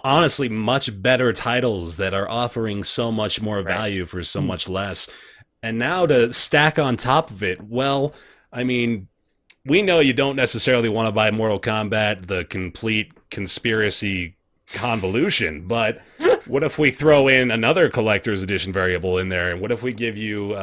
honestly, much better titles that are offering so much more value for so much less. And now to stack on top of it, well, I mean, we know you don't necessarily want to buy Mortal Kombat, the complete conspiracy convolution, but What if we throw in another collector's edition variable in there? And what if we give you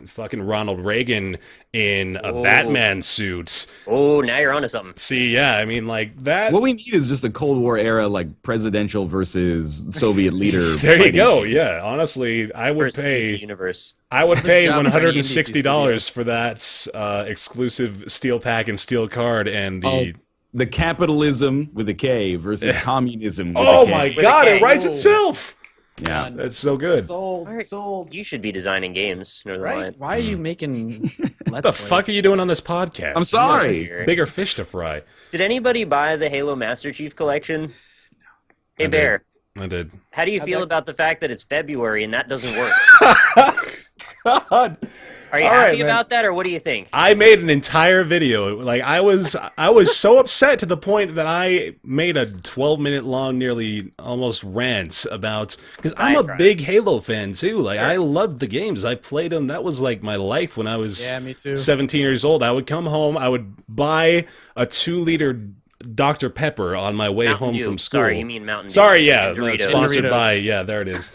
fucking Ronald Reagan in a Batman suit? Oh, now you're onto something. See, yeah, I mean, like that. What we need is just a Cold War era, like presidential versus Soviet leader. There you fighting. go. Yeah, honestly, I would Versus pay. DC Universe. I would pay job for the $160 for that exclusive steel pack and steel card and the. The capitalism with a K versus communism with Oh a K. my With a God! K. It writes Whoa. itself. Yeah. That's so good. Sold. You should be designing games, Northernlion. Right? Why are you making What the fuck are you doing on this podcast? I'm sorry. Bigger fish to fry. Did anybody buy the Halo Master Chief Collection? Hey, Bear, I did. how do you feel about the fact that it's February and that doesn't work? God. Are you All happy right, man. about that, or what do you think? I made an entire video. Like I was so upset to the point that I made a 12-minute long, nearly almost rant about because I'm a big Halo fan too. Like I loved the games. I played them. That was like my life when I was me too. 17 years old. I would come home. I would buy a 2-liter Dr. Pepper on my way Mountain home Dew. from school. Sorry, you mean Mountain Dew. Sorry, yeah, And Doritos. sponsored Doritos. by. Yeah, there it is.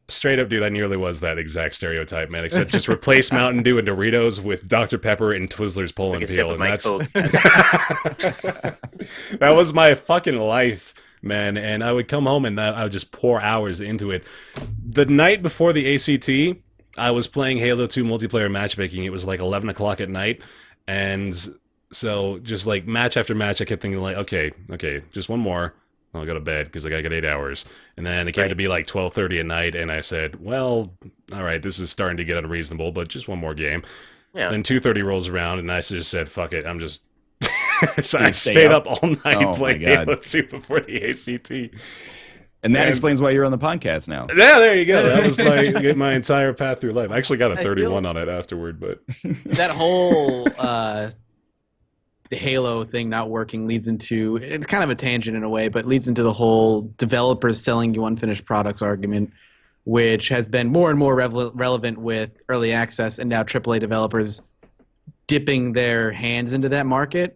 Straight up, dude, I nearly was that exact stereotype, man. Except just replace Mountain Dew and Doritos with Dr. Pepper and Twizzlers pull and Take a sip peel, of and my that's Coke. that was my fucking life, man. And I would come home and I would just pour hours into it. The night before the ACT, I was playing Halo 2 multiplayer matchmaking. It was like 11 o'clock at night, and so just like match after match, I kept thinking like, okay, just one more. I'll go to bed because I got 8 hours. And then it came to be like 12:30 at night, and I said, well, all right, this is starting to get unreasonable, but just one more game. Yeah. Then 2:30 rolls around, and I just said, fuck it, I'm just... so I stay stayed up? up all night Oh, playing my God. Halo 2 before the ACT. And that And- explains why you're on the podcast now. Yeah, there you go. That was like my entire path through life. I actually got a 31 on it afterward, but... That whole the Halo thing not working leads into, it's kind of a tangent in a way, but leads into the whole developers selling you unfinished products argument, which has been more and more relevant with early access and now AAA developers dipping their hands into that market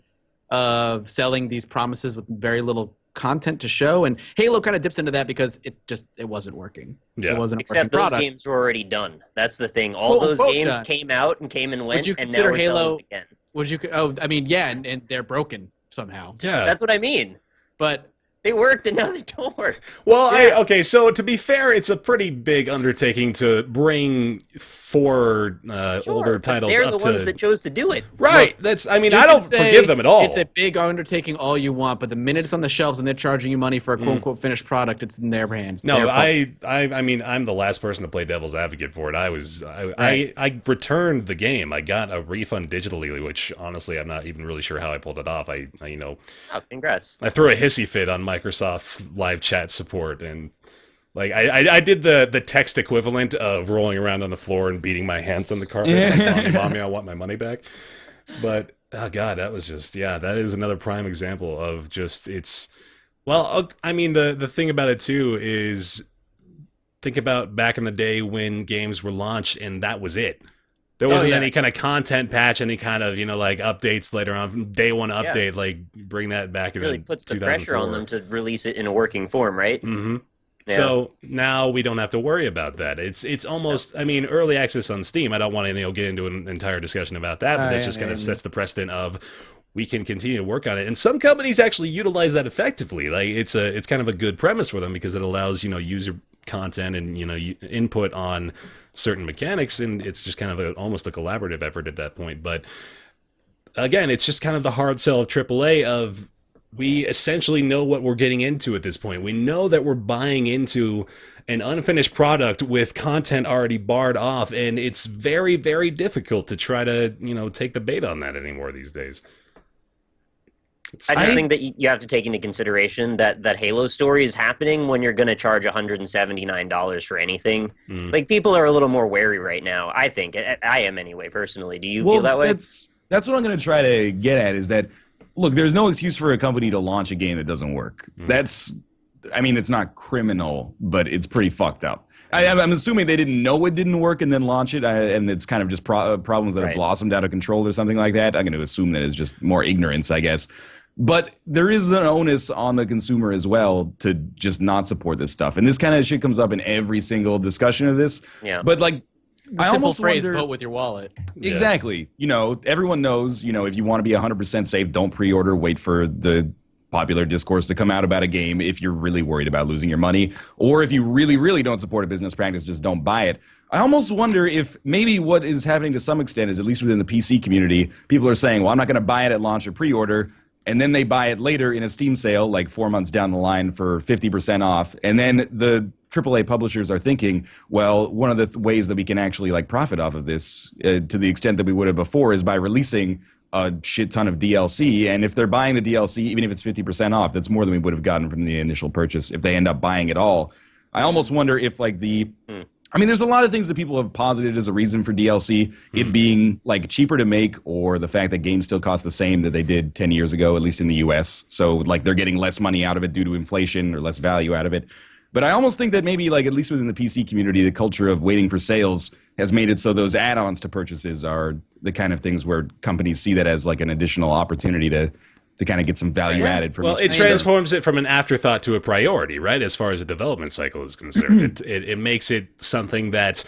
of selling these promises with very little content to show. And Halo kind of dips into that because it wasn't working. Yeah. It wasn't a Except working those product. games were already done. That's the thing. All Quote, those unquote games done. came out and came and went, you and now consider we're Halo- selling them again. Would you? Oh, I mean, yeah, and they're broken somehow. Yeah. That's what I mean. But They worked and now they don't work. Well, okay, so to be fair, it's a pretty big undertaking to bring 4 older but titles they're up the to... ones that chose to do it. Right, that's, I mean, you I can don't say forgive them at all. It's a big undertaking all you want, but the minute it's on the shelves and they're charging you money for a quote-unquote finished product, it's in their hands. No, Their fault. I mean, I'm the last person to play devil's advocate for it. I returned the game. I got a refund digitally, which honestly, I'm not even really sure how I pulled it off. I Oh, congrats. I threw a hissy fit on Microsoft live chat support, and like I did the text equivalent of rolling around on the floor and beating my hands on the carpet. Like, mommy, I want my money back. But oh god, that was just that is another prime example of just I mean the thing about it too is think about back in the day when games were launched and that was it. There wasn't any kind of content patch, any kind of like updates later on. Day one update, like bring that back. It really puts the pressure on them to release it in a working form, right? Mm-hmm. Yeah. So now we don't have to worry about that. It's almost, I mean, early access on Steam. I don't want to get into an entire discussion about that, but that just kind of sets the precedent of we can continue to work on it. And some companies actually utilize that effectively. Like it's kind of a good premise for them because it allows user content and input on certain mechanics, and it's just kind of almost a collaborative effort at that point. But again, it's just kind of the hard sell of AAA of we essentially know what we're getting into at this point. We know that we're buying into an unfinished product with content already barred off, and it's very, very difficult to try to, take the bait on that anymore these days. I just think that you have to take into consideration that Halo story is happening when you're going to charge $179 for anything. Like, people are a little more wary right now, I think. I am anyway, personally. Do you feel that way? That's what I'm going to try to get at is that, look, there's no excuse for a company to launch a game that doesn't work. It's not criminal, but it's pretty fucked up. I'm assuming they didn't know it didn't work and then launch it, and it's kind of just problems that have blossomed out of control or something like that. I'm going to assume that it's just more ignorance, I guess. But there is an onus on the consumer as well to just not support this stuff. And this kind of shit comes up in every single discussion of this. Yeah. But like, The I simple almost phrase, wonder, vote with your wallet. exactly. You know, everyone knows, you know, if you want to be 100% safe, don't pre-order, wait for the popular discourse to come out about a game if you're really worried about losing your money. Or if you really, really don't support a business practice, just don't buy it. I almost wonder if maybe what is happening to some extent is, at least within the PC community, people are saying, well, I'm not going to buy it at launch or pre-order. And then they buy it later in a Steam sale, like 4 months down the line for 50% off. And then the AAA publishers are thinking, well, one of the ways that we can actually like profit off of this to the extent that we would have before is by releasing a shit ton of DLC. And if they're buying the DLC, even if it's 50% off, that's more than we would have gotten from the initial purchase if they end up buying it all. I almost wonder if like I mean, there's a lot of things that people have posited as a reason for DLC, it being like cheaper to make, or the fact that games still cost the same that they did 10 years ago, at least in the US. So like they're getting less money out of it due to inflation or less value out of it. But I almost think that maybe like at least within the PC community, the culture of waiting for sales has made it so those add-ons to purchases are the kind of things where companies see that as like an additional opportunity to kind of get some value added from well, each it transforms it from an afterthought to a priority, right? As far as the development cycle is concerned, it makes it something that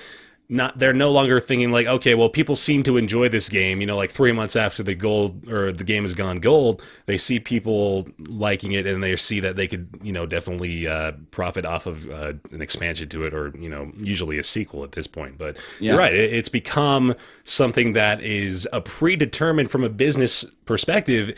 they're no longer thinking like, okay, well, people seem to enjoy this game. You know, like 3 months after the game has gone gold, they see people liking it, and they see that they could, you know, definitely profit off of an expansion to it, or you know, usually a sequel at this point. But you're right, it's become something that is a predetermined from a business perspective.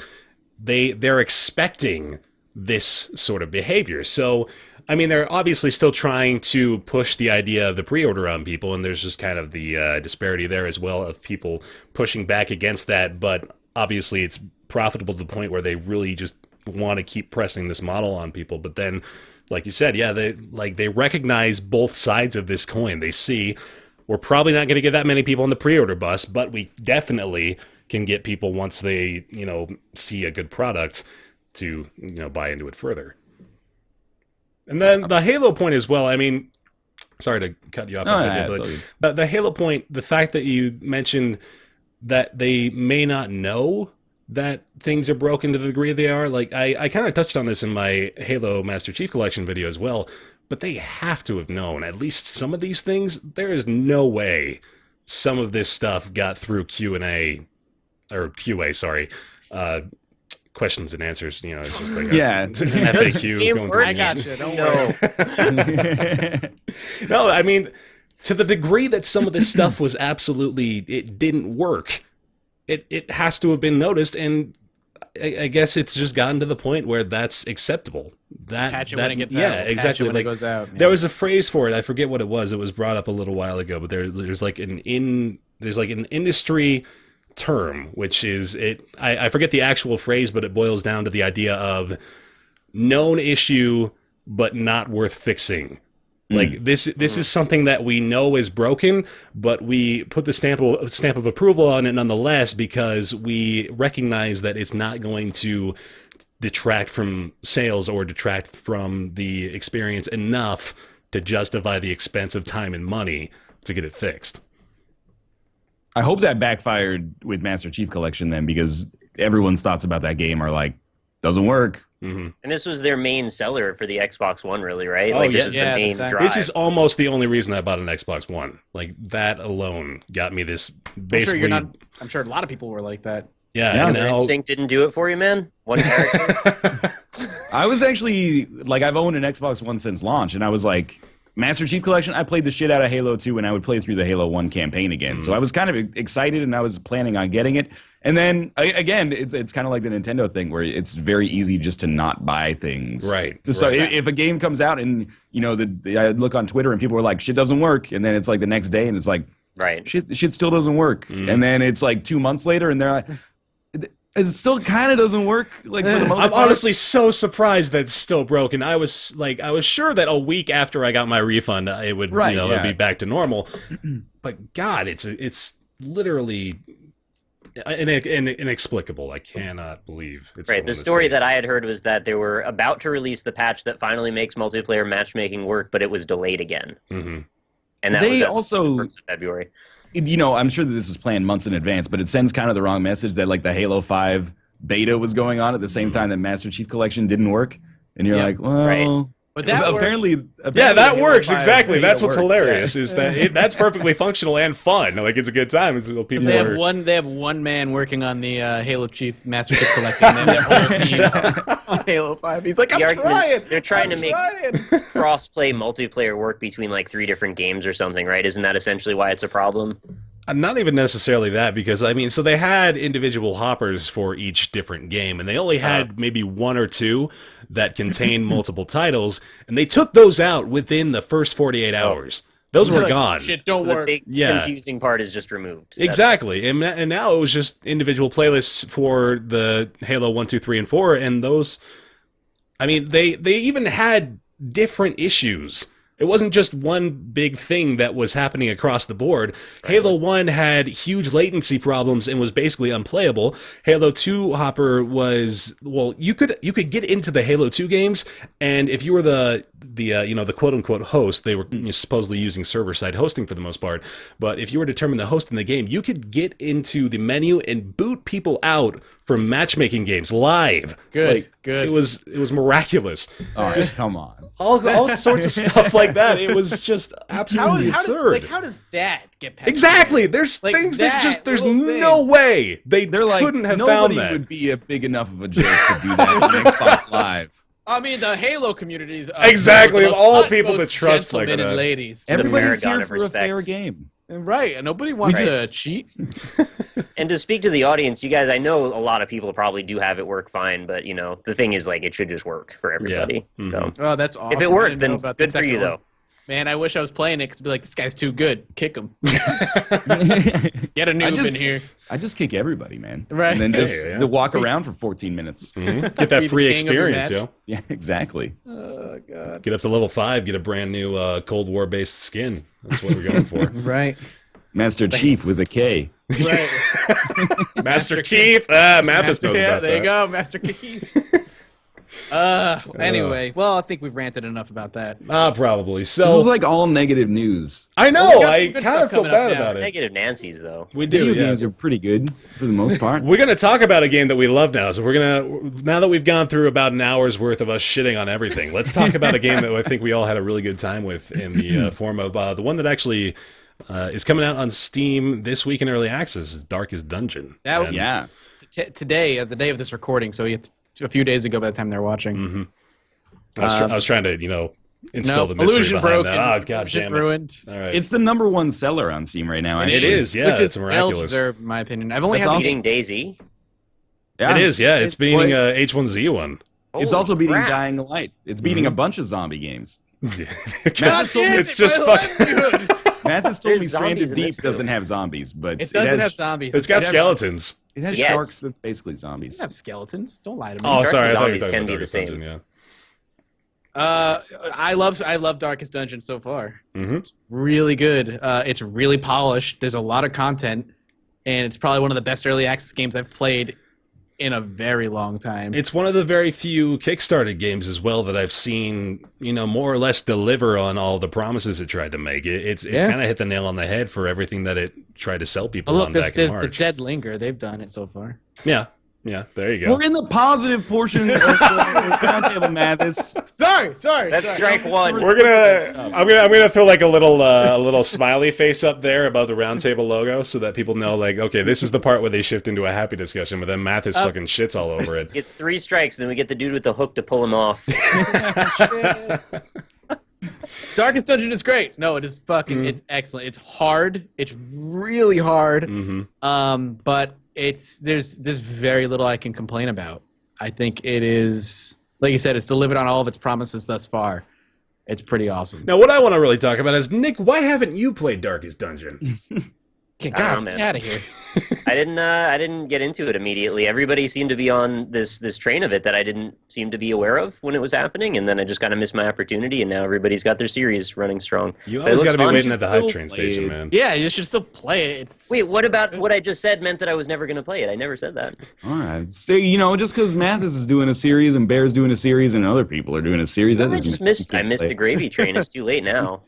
They're expecting this sort of behavior. So, I mean, they're obviously still trying to push the idea of the pre-order on people, and there's just kind of the disparity there as well of people pushing back against that. But obviously, it's profitable to the point where they really just want to keep pressing this model on people. But then, like you said, they recognize both sides of this coin. They see we're probably not going to get that many people on the pre-order bus, but we definitely can get people once they, you know, see a good product to, you know, buy into it further. And then the Halo point as well. I mean, sorry to cut you off, but the Halo point, the fact that you mentioned that they may not know that things are broken to the degree they are, like I kind of touched on this in my Halo Master Chief Collection video as well, but they have to have known at least some of these things. There is no way some of this stuff got through Q&A or QA, sorry, questions and answers. You know, it's just like an FAQ. Going through I got you. Don't worry. No, I mean, to the degree that some of this stuff was absolutely, it didn't work. It has to have been noticed, and I guess it's just gotten to the point where that's acceptable. Patch it when it gets out. Yeah, exactly. Patch it when it goes out. Yeah. There was a phrase for it. I forget what it was. It was brought up a little while ago, but there's like an industry term, which is I forget the actual phrase, but it boils down to the idea of known issue but not worth fixing. Like this is something that we know is broken, but we put the stamp of approval on it nonetheless because we recognize that it's not going to detract from sales or detract from the experience enough to justify the expense of time and money to get it fixed. I hope that backfired with Master Chief Collection then, because everyone's thoughts about that game are like, doesn't work. Mm-hmm. And this was their main seller for the Xbox One, really, right? Oh, like, yeah. This is the main drive. This is almost the only reason I bought an Xbox One. Like, that alone got me this basically... I'm sure a lot of people were like that. Yeah. Your instinct didn't do it for you, man? One character? I was actually, like, I've owned an Xbox One since launch, and I was like... Master Chief Collection, I played the shit out of Halo 2, and I would play through the Halo 1 campaign again. So I was kind of excited, and I was planning on getting it. And then, again, it's kind of like the Nintendo thing, where it's very easy just to not buy things. Right. So if a game comes out, and, you know, I look on Twitter, and people are like, shit doesn't work. And then it's like the next day, and it's like, right, shit still doesn't work. And then it's like 2 months later, and they're like... It still kind of doesn't work. Like for the most I'm part. honestly so surprised that it's still broken. I was sure that a week after I got my refund, it would it'd be back to normal. But God, it's literally inexplicable. I cannot believe it's right. The story that I had heard was that they were about to release the patch that finally makes multiplayer matchmaking work, but it was delayed again. Mm-hmm. And that they was also the 1st of February. You know, I'm sure that this was planned months in advance, but it sends kind of the wrong message that like the Halo 5 beta was going on at the same time that Master Chief Collection didn't work, and you're like, well. Right. But that apparently, Yeah, that Halo works 5 exactly. beta That's what's worked. hilarious is that that's perfectly functional and fun. Like it's a good time. It's people They have are. they have one man working on the Halo Chief Master Chief Collection, and their whole team on Halo 5. He's like, They're trying to make cross-play multiplayer work between like 3 different games or something, right? Isn't that essentially why it's a problem? Not even necessarily that, because I mean, so they had individual hoppers for each different game, and they only had maybe 1 or 2 that contained multiple titles, and they took those out within the first 48 hours. Those were gone. Shit, don't The work. big confusing part is just removed. Exactly, and now it was just individual playlists for the Halo 1, 2, 3, and 4, and those. I mean, they even had different issues. It wasn't just one big thing that was happening across the board. Halo 1 had huge latency problems and was basically unplayable. Halo 2 hopper was, well, you could get into the Halo 2 games, and if you were the quote unquote host, they were supposedly using server side hosting for the most part, but if you were determined the host in the game, you could get into the menu and boot people out from matchmaking games live. Good. It was miraculous. Oh, just come on. All sorts of stuff like that. It was just absolutely absurd. How does that get past? Exactly. There's Like things that just there's little thing. no way they're Like, couldn't have nobody found that. would be a big enough of a jerk to do that on Xbox Live. I mean, the Halo communities. Exactly, the of all utmost people to trust like gentlemen that. and ladies. Everybody's Paragon here of for a respect. fair game. Right, and nobody wants to cheat. And to speak to the audience, you guys, I know a lot of people probably do have it work fine, but the thing is, like, it should just work for everybody. Yeah. So Oh, that's awesome. if it I worked, didn't know then about the good for you, second one. though. Man, I wish I was playing it to be like, this guy's too good. Kick him. Get a noob in here. I just kick everybody, man. Right. And then just Yeah. to walk around for 14 minutes. Get that Be the free king of your experience, match. yo. Yeah, exactly. Oh, God. Get up to level 5, get a brand new Cold War based skin. That's what we're going for. Right. Master Chief with a K. Right. Master Keith. Mathas knows Yeah, about there you that. go, Master Keith. Anyway, well, I think we've ranted enough about that. Probably. This So is like all negative news. I know. we got some I good kind stuff of feel coming up bad now. about it. Negative Nancy's, though. We do. Video Yeah. games are pretty good for the most part. We're going to talk about a game that we love now. So now that we've gone through about an hour's worth of us shitting on everything, let's talk about a game that I think we all had a really good time with in the form of the one that actually is coming out on Steam this week in early access, is Darkest Dungeon. That- And- Yeah. Today, the day of this recording, so a few days ago by the time they're watching. I was trying to, instill the mystery illusion behind broken. that. Oh, god illusion damn it. ruined. All right. It's the #1 seller on Steam right now. It actually. is, yeah. Which It's is well miraculous. deserved, in my opinion. I've only That's had awesome. Beating Daisy. Yeah. It is, yeah. It's beating well, H1Z1. It's Holy also beating crap. Dying Light. It's beating a bunch of zombie games. Just- told me it's just fucking. Mathas told me There's zombies Stranded in Deep this, too. doesn't have zombies, but It doesn't has, have zombies. It's got has- skeletons. It has Yes. sharks that's basically zombies. It doesn't have skeletons. Don't lie to me. Oh, Sharks sorry. and I thought you were zombies talking can about be the Darkest same. Dungeon, I love Darkest Dungeon so far. Mhm. It's really good. It's really polished. There's a lot of content, and it's probably one of the best early access games I've played in a very long time. It's one of the very few Kickstarted games as well that I've seen, more or less deliver on all the promises it tried to make. It's Yeah. kind of hit the nail on the head for everything that it tried to sell people But look, on there's, back in there's the March. Dead Linger. They've done it so far. Yeah, there you go. We're in the positive portion of the roundtable, Mathas. Sorry. That's strike one. I'm gonna throw like a little smiley face up there above the Roundtable logo so that people know, like, okay, this is the part where they shift into a happy discussion, but then Mathas fucking shits all over it. Gets 3 strikes, then we get the dude with the hook to pull him off. Darkest Dungeon is great. No, it is fucking. It's excellent. It's hard. It's really hard. But there's very little I can complain about. I think it is, like you said, it's delivered on all of its promises thus far. It's pretty awesome. Now, what I want to really talk about is, Nick, why haven't you played Darkest Dungeon? Get I don't know, get man. out of here. I didn't get into it immediately. Everybody seemed to be on this train of it that I didn't seem to be aware of when it was happening, and then I just kind of missed my opportunity, and now everybody's got their series running strong. You But it always looks got to be fun. waiting at the hype still train play station, it. man. Yeah, you should still play it. It's Wait, what about what I just said meant that I was never going to play it? I never said that. All right. So, just because Mathas is doing a series and Bear's doing a series and other people are doing a series, that I doesn't just mean you missed. I can't missed play the it. gravy train. It's too late now.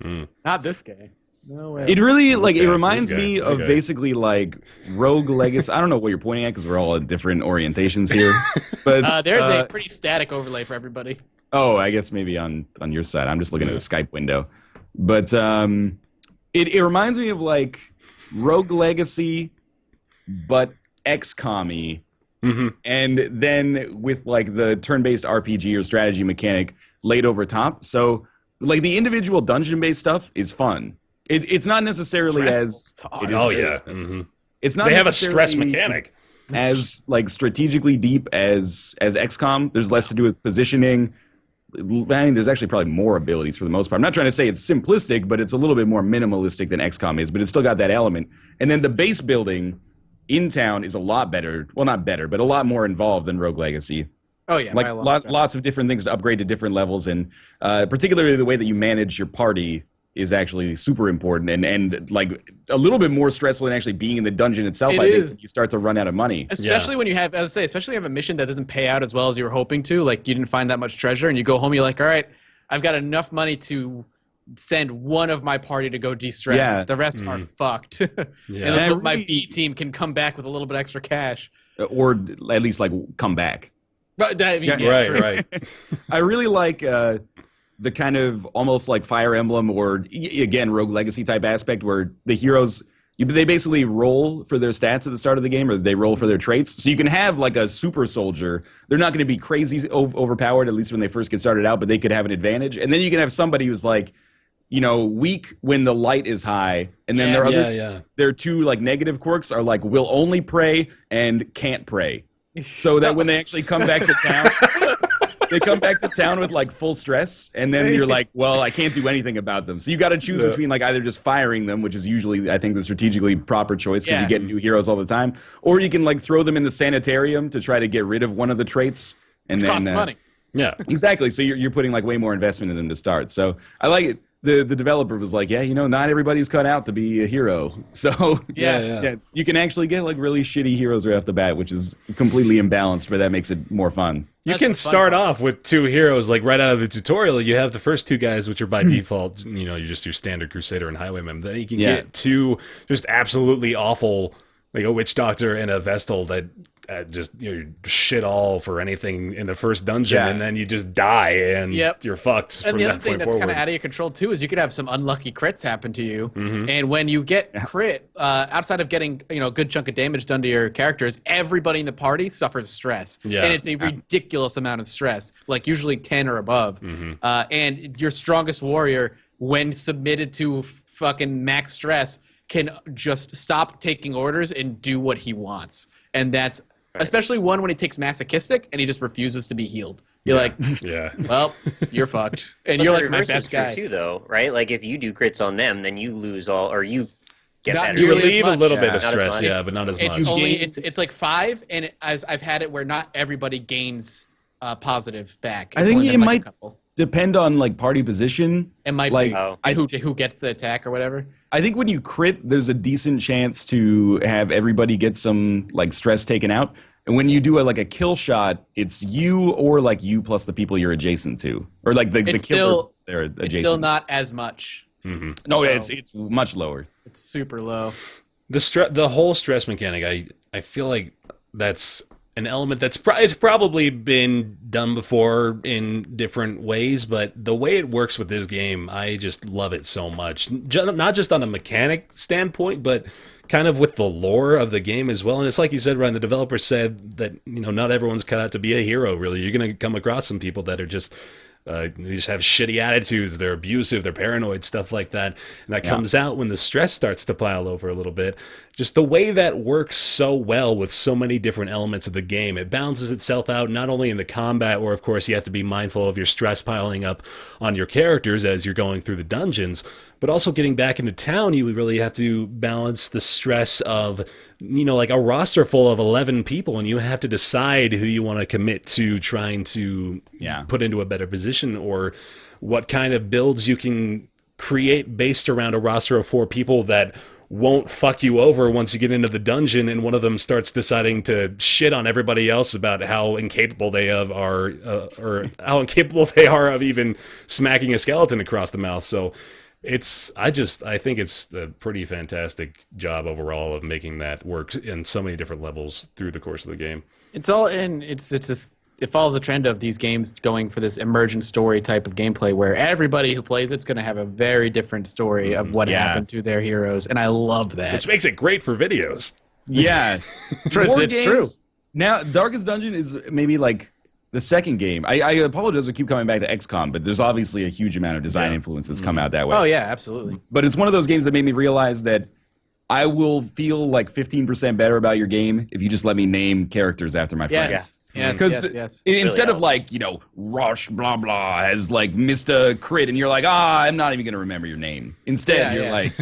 not this game. No way. It really This it guy, reminds this guy, me of okay. basically like Rogue Legacy. I don't know what you're pointing at because we're all at different orientations here. But There's a pretty static overlay for everybody. oh, I guess maybe on your side. I'm just looking at the Skype window. But it reminds me of like Rogue Legacy, but XCOM-y. And then with like the turn-based RPG or strategy mechanic laid over top. So like the individual dungeon-based stuff is fun. It's not necessarily as it is Oh very yeah. stressful. It's not They have a stress necessarily mechanic. as like strategically deep as XCOM. There's less to do with positioning. I mean, there's actually probably more abilities for the most part. I'm not trying to say it's simplistic, but it's a little bit more minimalistic than XCOM is, but it's still got that element. And then the base building in town is a lot better. Well, not better, but a lot more involved than Rogue Legacy. Oh yeah, Like by a lot. lots of different things to upgrade to different levels, and particularly the way that you manage your party is actually super important and like a little bit more stressful than actually being in the dungeon itself. It I think is. when you start to run out of money. Especially when you have, as I say, especially if you have a mission that doesn't pay out as well as you were hoping to. Like you didn't find that much treasure, and you go home, you're like, all right, I've got enough money to send one of my party to go de-stress. Yeah. The rest are fucked. And Yeah. that's And what my really- B team can come back with a little bit extra cash. Or at least like come back. But I mean, Yeah, Right. I really like the kind of almost like Fire Emblem or again Rogue Legacy type aspect where the heroes they basically roll for their stats at the start of the game, or they roll for their traits. So you can have like a super soldier. They're not going to be crazy overpowered, at least when they first get started out, but they could have an advantage. And then you can have somebody who's like, weak when the light is high, and then their two like negative quirks are like will only pray and can't pray. So that when they actually come back to town, they come back to town with like full stress, and then you're like, well, I can't do anything about them. So you got to choose between like either just firing them, which is usually I think the strategically proper choice because you get new heroes all the time, or you can like throw them in the sanitarium to try to get rid of one of the traits, and then costs money. Yeah. exactly. So you're putting like way more investment in them to start. So I like it. The developer was like, yeah, not everybody's cut out to be a hero. So Yeah. you can actually get like really shitty heroes right off the bat, which is completely imbalanced, but that makes it more fun. You That's can the fun start part. off with two heroes, like right out of the tutorial. You have the first two guys, which are by default, you're just your standard Crusader and Highwayman. Then you can get two just absolutely awful, like a Witch Doctor and a Vestal that just shit all for anything in the first dungeon, and then you just die and you're fucked And from the that other thing point that's kind forward. of out of your control too is you could have some unlucky crits happen to you, and when you get crit, outside of getting a good chunk of damage done to your characters, everybody in the party suffers stress, and it's a ridiculous amount of stress, like usually 10 or above. And your strongest warrior, when submitted to fucking max stress, can just stop taking orders and do what he wants, and that's. Especially one when he takes masochistic and he just refuses to be healed. You're like, well, you're fucked. And But you're the like my reverse is best true guy. too, though, right? Like if you do crits on them, then you lose all, or you get Not better. You nearly as relieve a much. little bit of Not as stress, much. but not as It's much. only it's like 5, and as I've had it where not everybody gains positive back. I It's think only it been, like, a might couple. depend on like party position. It might like be Oh. and who gets the attack or whatever. I think when you crit, there's a decent chance to have everybody get some like stress taken out. And when you do a kill shot, it's you or like you plus the people you're adjacent to, or like the It's killer still plus they're adjacent. It's still not as much. No, it's much lower. It's super low. The whole stress mechanic, I feel like that's an element that's it's probably been done before in different ways, but the way it works with this game, I just love it so much. Not just on the mechanic standpoint, but kind of with the lore of the game as well. And it's like you said, Ryan, the developer said that not everyone's cut out to be a hero, really. You're going to come across some people that are just they just have shitty attitudes, they're abusive, they're paranoid, stuff like that. And that comes out when the stress starts to pile over a little bit. Just the way that works so well with so many different elements of the game. It balances itself out not only in the combat, where of course you have to be mindful of your stress piling up on your characters as you're going through the dungeons, but also getting back into town, you really have to balance the stress of, like a roster full of 11 people, and you have to decide who you want to commit to trying to put into a better position, or what kind of builds you can create based around a roster of 4 people that won't fuck you over once you get into the dungeon and one of them starts deciding to shit on everybody else about how incapable they are or how incapable they are of even smacking a skeleton across the mouth. So I think it's a pretty fantastic job overall of making that work in so many different levels through the course of the game. It's just it follows a trend of these games going for this emergent story type of gameplay where everybody who plays it's going to have a very different story of what happened to their heroes, and I love that. Which makes it great for videos. Yeah. It's true. Now, Darkest Dungeon is maybe like the second game. I apologize to keep coming back to XCOM, but there's obviously a huge amount of design influence that's come out that way. Oh, yeah, absolutely. But it's one of those games that made me realize that I will feel like 15% better about your game if you just let me name characters after my friends. Yes. Yes, Because yes. instead Really of like, Rush blah blah has like missed a crit and you're like, I'm not even going to remember your name. Instead, you're like,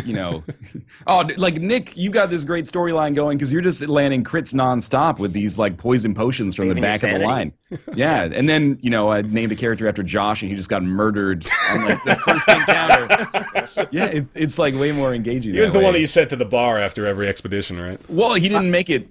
oh, like Nick, you got this great storyline going because you're just landing crits nonstop with these like poison potions from the Saving back your of the sanity. line. Yeah. And then, I named a character after Josh and he just got murdered on like the first encounter. Yeah, it's like way more engaging. He was the one that you sent to the bar after every expedition, right? Well, he didn't make it.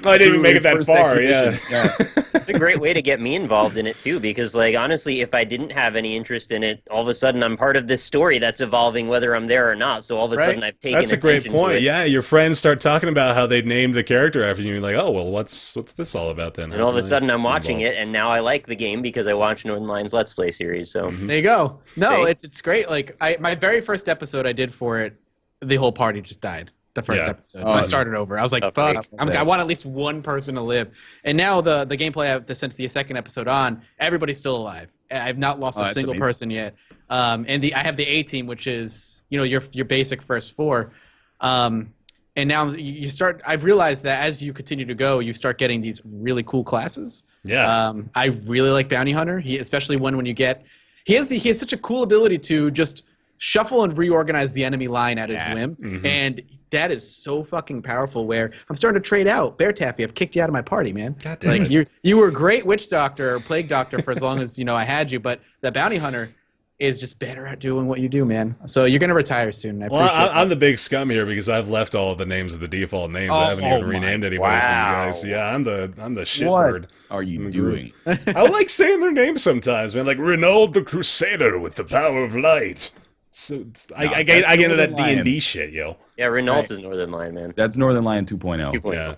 I didn't through make his it that first far, expedition. It's a great way to get me involved in it too, because like honestly, if I didn't have any interest in it, all of a sudden I'm part of this story that's evolving whether I'm there or not. So all of a sudden I've taken That's a great attention to point. it. Yeah, your friends start talking about how they named the character after you. And you're like, oh, well, what's this all about then? And all of a sudden I'm watching it, and now I like the game because I watched Northernlion's Let's Play series. So There you go. No, See? it's great. Like my very first episode I did for it, the whole party just died. The first episode, so I started over. I was like, "Fuck! I want at least one person to live." And now the gameplay since the second episode on, everybody's still alive. I've not lost a single person yet. And I have the A team, which is your basic first four. And now you start. I've realized that as you continue to go, you start getting these really cool classes. Yeah. I really like Bounty Hunter. Especially when you get. He has such a cool ability to just shuffle and reorganize the enemy line at his whim, and that is so fucking powerful. Where I'm starting to trade out Baertaffy. I've kicked you out of my party, man. God damn like it. you were a great witch doctor or plague doctor for as long as I had you, but the Bounty Hunter is just better at doing what you do, man. So you're gonna retire soon. I'm the big scum here because I've left all of the names of the default names. I haven't even renamed anybody for you guys. Yeah, I'm the shitbird. What are you doing? I like saying their names sometimes, man. Like Renaud the Crusader with the power of light. So I get into that D&D shit, yo. yeah, Renault is Northernlion, man. That's Northernlion 2.0. 2.0. Yeah.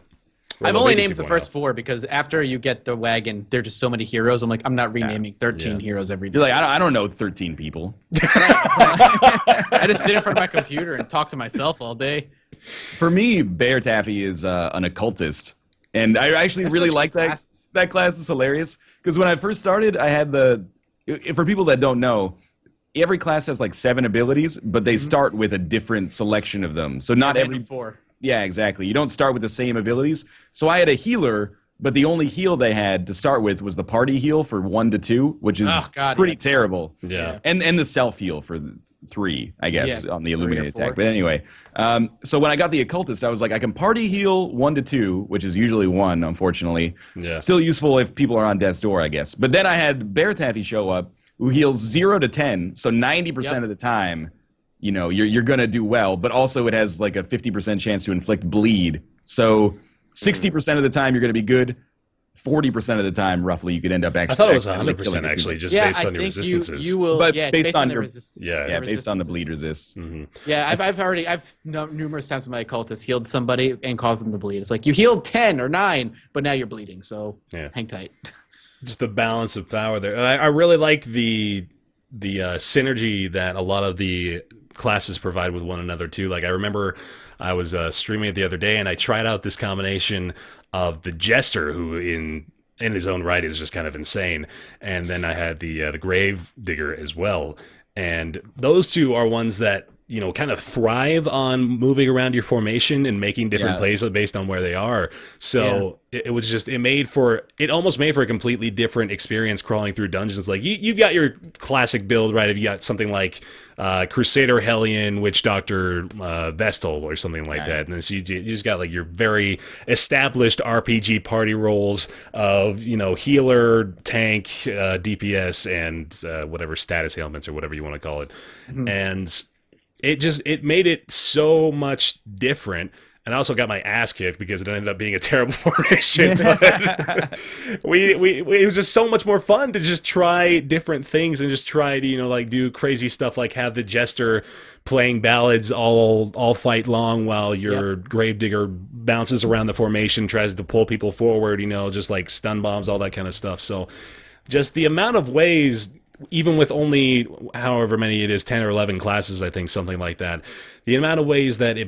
I've only maybe named the 2.0. first four because after you get the wagon, there are just so many heroes. I'm like, I'm not renaming 13 heroes every day. You're like, I don't know 13 people. I just sit in front of my computer and talk to myself all day. For me, Baertaffy is an occultist. And I actually really like that. class. That class is hilarious. Because when I first started, I had for people that don't know, every class has like 7 abilities, but they start with a different selection of them. So not every... four. Yeah, exactly. You don't start with the same abilities. So I had a healer, but the only heal they had to start with was the party heal for 1 to 2, which is pretty terrible. Yeah. And the self heal for 3, I guess, on the 3 or illuminate 4. attack. But anyway, so when I got the occultist, I was like, I can party heal 1 to 2, which is usually 1, unfortunately. Yeah. Still useful if people are on death's door, I guess. But then I had Baertaffy show up, who heals 0 to 10, so 90% of the time, you're gonna do well. But also, it has like a 50% chance to inflict bleed. So 60% of the time, you're gonna be good. 40% of the time, roughly, you could end up actually. I thought it was accidentally killing 100% your actually, teammate. just Yeah, based I on your think resistances. you will. But Yeah, based on the your- Yeah. based on the bleed resist. Yeah, I've numerous times with my occultist healed somebody and caused them to bleed. It's like you healed 10 or 9, but now you're bleeding. So hang tight. Just the balance of power there. I really like the synergy that a lot of the classes provide with one another too. Like I remember I was streaming it the other day and I tried out this combination of the Jester, who in his own right is just kind of insane, and then I had the Grave Digger as well. And those two are ones that kind of thrive on moving around your formation and making different plays based on where they are. So it was just, it almost made for a completely different experience crawling through dungeons. Like you've got your classic build, right? If you got something like Crusader, Hellion, Witch Doctor, Vestal or something like that. And then so you just got like your very established RPG party roles of, healer, tank, DPS, and whatever status ailments or whatever you want to call it. And it made it so much different. And I also got my ass kicked because it ended up being a terrible formation. But it was just so much more fun to just try different things and just try to, like do crazy stuff, like have the jester playing ballads all fight long while your gravedigger bounces around the formation, tries to pull people forward, just like stun bombs, all that kind of stuff. So just the amount of ways, even with only however many it is, 10 or 11 classes, I think, something like that, the amount of ways that it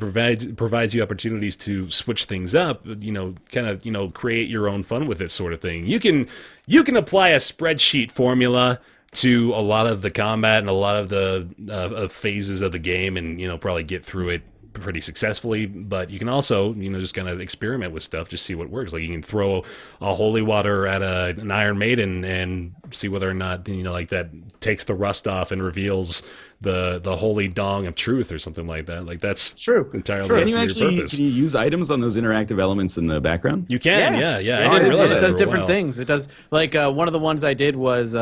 provides you opportunities to switch things up, kind of, create your own fun with this sort of thing. You can apply a spreadsheet formula to a lot of the combat and a lot of the phases of the game and, probably get through it pretty successfully, but you can also, just kind of experiment with stuff, just see what works. Like you can throw a holy water at an Iron Maiden and see whether or not, like that takes the rust off and reveals the holy dong of truth or something like that. Like that's true. Entirely Can up you to actually your purpose. can you use items on those interactive elements in the background? You can, yeah. I didn't It realize that does for a different while. things. It does, like one of the ones I did was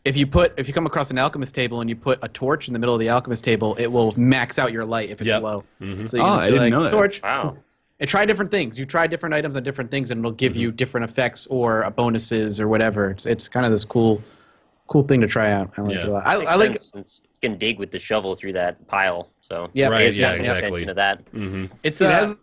if you come across an alchemist table and you put a torch in the middle of the alchemist table, it will max out your light if it's low. Mm-hmm. So you I didn't know that. Torch. Wow. And try different things. You try different items on different things, and it'll give you different effects or bonuses or whatever. It's kind of this cool thing to try out. I like it a lot. I like. Since you can dig with the shovel through that pile. So Yeah, Right, it's yeah, kind of an exactly. extension of that. Mm-hmm. It's It has-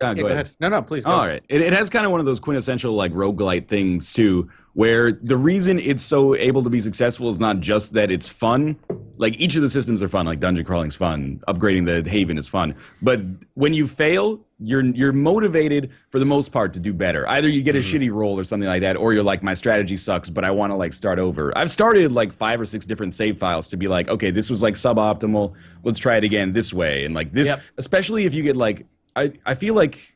yeah, go ahead. No, please go. All right. It has kind of one of those quintessential like roguelite things too, where the reason it's so able to be successful is not just that it's fun. Like each of the systems are fun, like dungeon crawling's fun, upgrading the haven is fun. But when you fail, you're motivated for the most part to do better. Either you get a shitty roll or something like that, or you're like, my strategy sucks, but I want to like start over. I've started like 5 or 6 different save files to be like, okay, this was like suboptimal. Let's try it again this way. And like this, especially if you get like, I feel like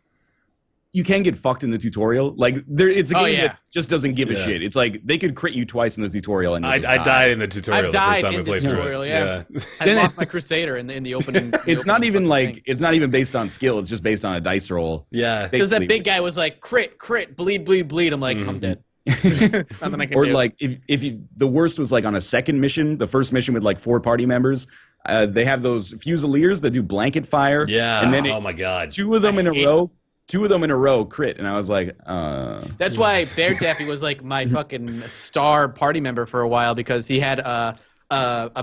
you can get fucked in the tutorial. Like it's a game that just doesn't give a shit. It's like they could crit you twice in the tutorial, and I died in the tutorial. I've died the first time in I the played tutorial. through it. Yeah, I Then lost my crusader in the opening. it's not even like it's not even based on skill. It's just based on a dice roll. Yeah. because that basically. big guy was like crit, bleed. I'm like, I'm dead. Nothing I can Or do. like if you, the worst was like on a second mission, the first mission with like 4 party members. They have those fusiliers that do blanket fire. Yeah. and then oh my god. 2 of them in a row. 2 of them in a row crit, and I was like, That's why Baertaffy was like my fucking star party member for a while, because he had a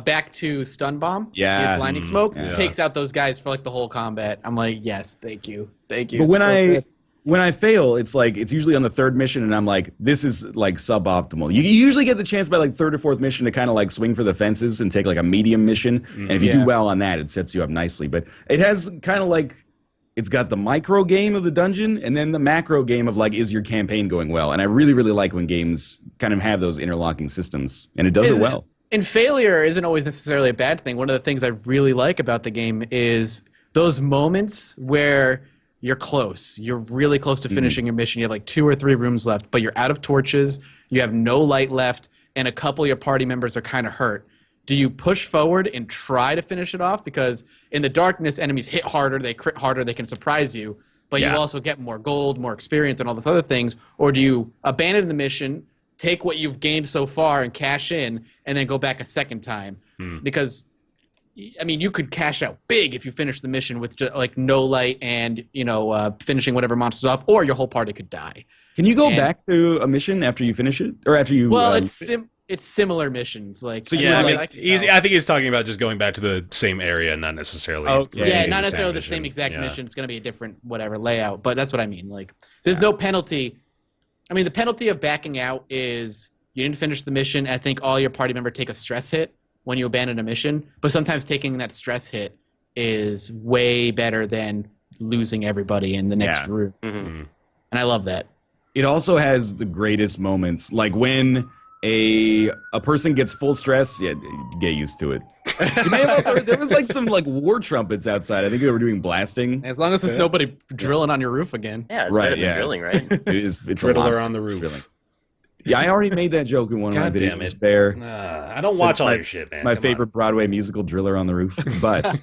back to stun bomb. Yeah. He had blinding smoke. Yeah. Takes out those guys for like the whole combat. I'm like, yes, thank you. But So when I fail, it's like it's usually on the 3rd mission, and I'm like, this is like suboptimal. You usually get the chance by like 3rd or 4th mission to kind of like swing for the fences and take like a medium mission, and if you do well on that, it sets you up nicely. But it has kind of like, it's got the micro game of the dungeon and then the macro game of like, is your campaign going well? And I really, really like when games kind of have those interlocking systems, and it does it well. And failure isn't always necessarily a bad thing. One of the things I really like about the game is those moments where you're close. You're really close to finishing your mission. You have like 2 or 3 rooms left, but you're out of torches. You have no light left, and a couple of your party members are kind of hurt. Do you push forward and try to finish it off? Because in the darkness, enemies hit harder, they crit harder, they can surprise you, but you also get more gold, more experience, and all those other things. Or do you abandon the mission, take what you've gained so far and cash in, and then go back a second time? Because, I mean, you could cash out big if you finish the mission with just like no light and, finishing whatever monsters off, or your whole party could die. Can you go back to a mission after you finish it, or after you? Well, it's similar missions. Like, So Yeah, I mean, like, I think he's talking about just going back to the same area, not necessarily. Okay. yeah, repeating not necessarily the mission. same exact Yeah. mission. It's going to be a different whatever layout, but that's what I mean. Like, there's no penalty. I mean, the penalty of backing out is you didn't finish the mission. And I think all your party member take a stress hit when you abandon a mission. But sometimes taking that stress hit is way better than losing everybody in the next room. Mm-hmm. And I love that. It also has the greatest moments, like when a person gets full stress. Yeah, get used to it. You may have also heard, there was like some like war trumpets outside. I think they were doing blasting. As long as there's nobody drilling on your roof again. Yeah, it's Right, better than drilling, right? It's a Riddler lot. on the roof. Drilling. Yeah, I already made that joke in one of my God damn videos. it. Bear. I don't watch all my- your shit, man. My Come favorite Broadway musical, Driller on the Roof. But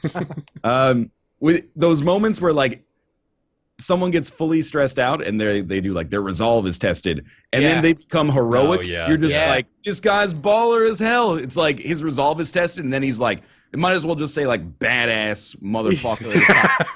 with those moments where like someone gets fully stressed out and they do like their resolve is tested and then they become heroic. Oh, yeah. You're just Yeah. like, this guy's baller as hell. It's like his resolve is tested and then he's like, It might as well just say like badass motherfucker.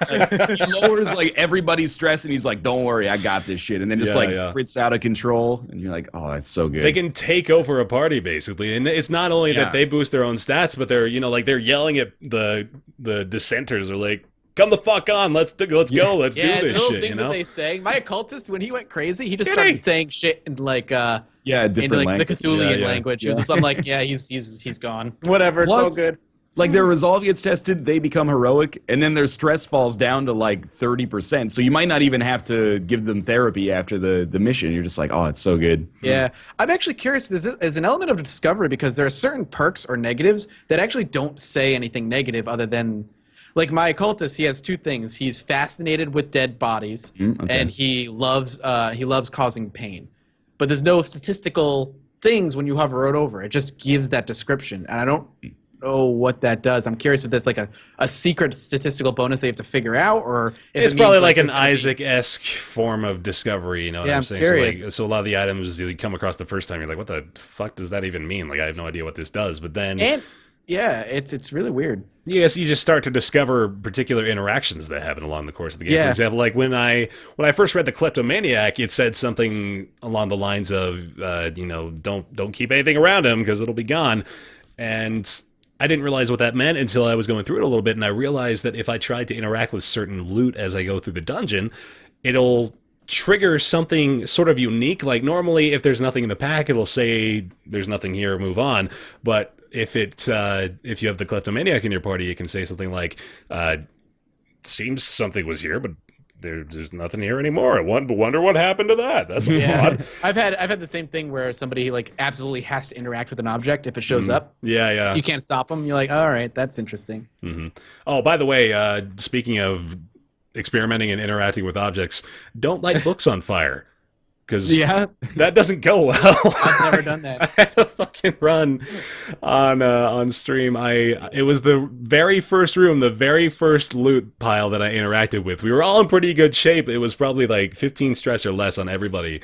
Like, he lowers like everybody's stress and he's like, don't worry, I got this shit. And then just crits out of control. And you're like, oh, that's so good. They can take over a party basically. And it's not only that they boost their own stats, but they're, like they're yelling at the dissenters are like, come the fuck on, let's go, let's do this shit. Things that they say. My occultist, when he went crazy, he just started saying shit in like different the Cthulhian language. It was just, I'm like, he's gone. Whatever. Plus, it's all good. Like their resolve gets tested, they become heroic, and then their stress falls down to like 30%. So you might not even have to give them therapy after the mission. You're just like, oh, it's so good. Yeah. I'm actually curious. There's an element of discovery because there are certain perks or negatives that actually don't say anything negative other than, like my occultist, he has two things. He's fascinated with dead bodies, and he loves causing pain. But there's no statistical things when you hover it over. It just gives that description, and I don't know what that does. I'm curious if there's like a secret statistical bonus they have to figure out, or if it's probably like an Isaac-esque form of discovery. You know what I'm saying? Curious. So a lot of the items you come across the first time, you're like, what the fuck does that even mean? Like I have no idea what this does. But then, it's really weird. Yes, you just start to discover particular interactions that happen along the course of the game. Yeah. For example, like when I first read the Kleptomaniac, it said something along the lines of, don't keep anything around him because it'll be gone. And I didn't realize what that meant until I was going through it a little bit, and I realized that if I tried to interact with certain loot as I go through the dungeon, it'll trigger something sort of unique. Like normally, if there's nothing in the pack, it'll say there's nothing here, move on. But if you have the Kleptomaniac in your party, you can say something like, seems something was here, but there's nothing here anymore. I wonder what happened to that. That's odd. I've had the same thing where somebody like absolutely has to interact with an object if it shows up. Yeah. You can't stop them. You're like, all right, that's interesting. Mm-hmm. Oh, by the way, speaking of experimenting and interacting with objects, don't light books on fire. Because that doesn't go well. I've never done that. I had a fucking run on stream. It was the very first room, the very first loot pile that I interacted with. We were all in pretty good shape. It was probably like 15 stress or less on everybody.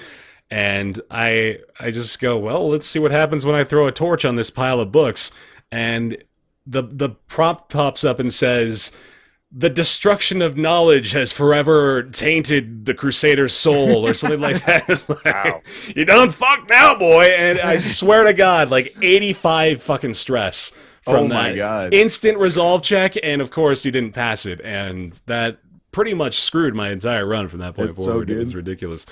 And I just go, well, let's see what happens when I throw a torch on this pile of books. And the prompt pops up and says, the destruction of knowledge has forever tainted the Crusader's soul, or something like that. Like, wow. You done fuck now, boy. And I swear to God, like 85 fucking stress from that. My God. Instant resolve check, and of course you didn't pass it. And that pretty much screwed my entire run from that point forward. It was ridiculous.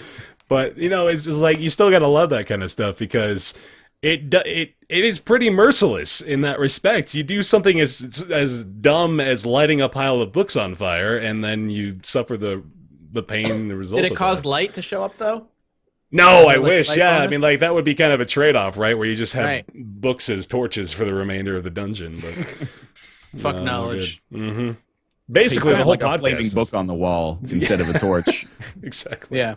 But, it's just like, you still got to love that kind of stuff because it is pretty merciless in that respect. You do something as dumb as lighting a pile of books on fire, and then you suffer the pain and the result. Did it cause light to show up though? No, I wish. Yeah, bonus? I mean, like that would be kind of a trade-off, right? Where you just have books as torches for the remainder of the dungeon. But fuck knowledge. Mm-hmm. Basically, the whole like a flaming book on the wall instead of a torch. Exactly. Yeah.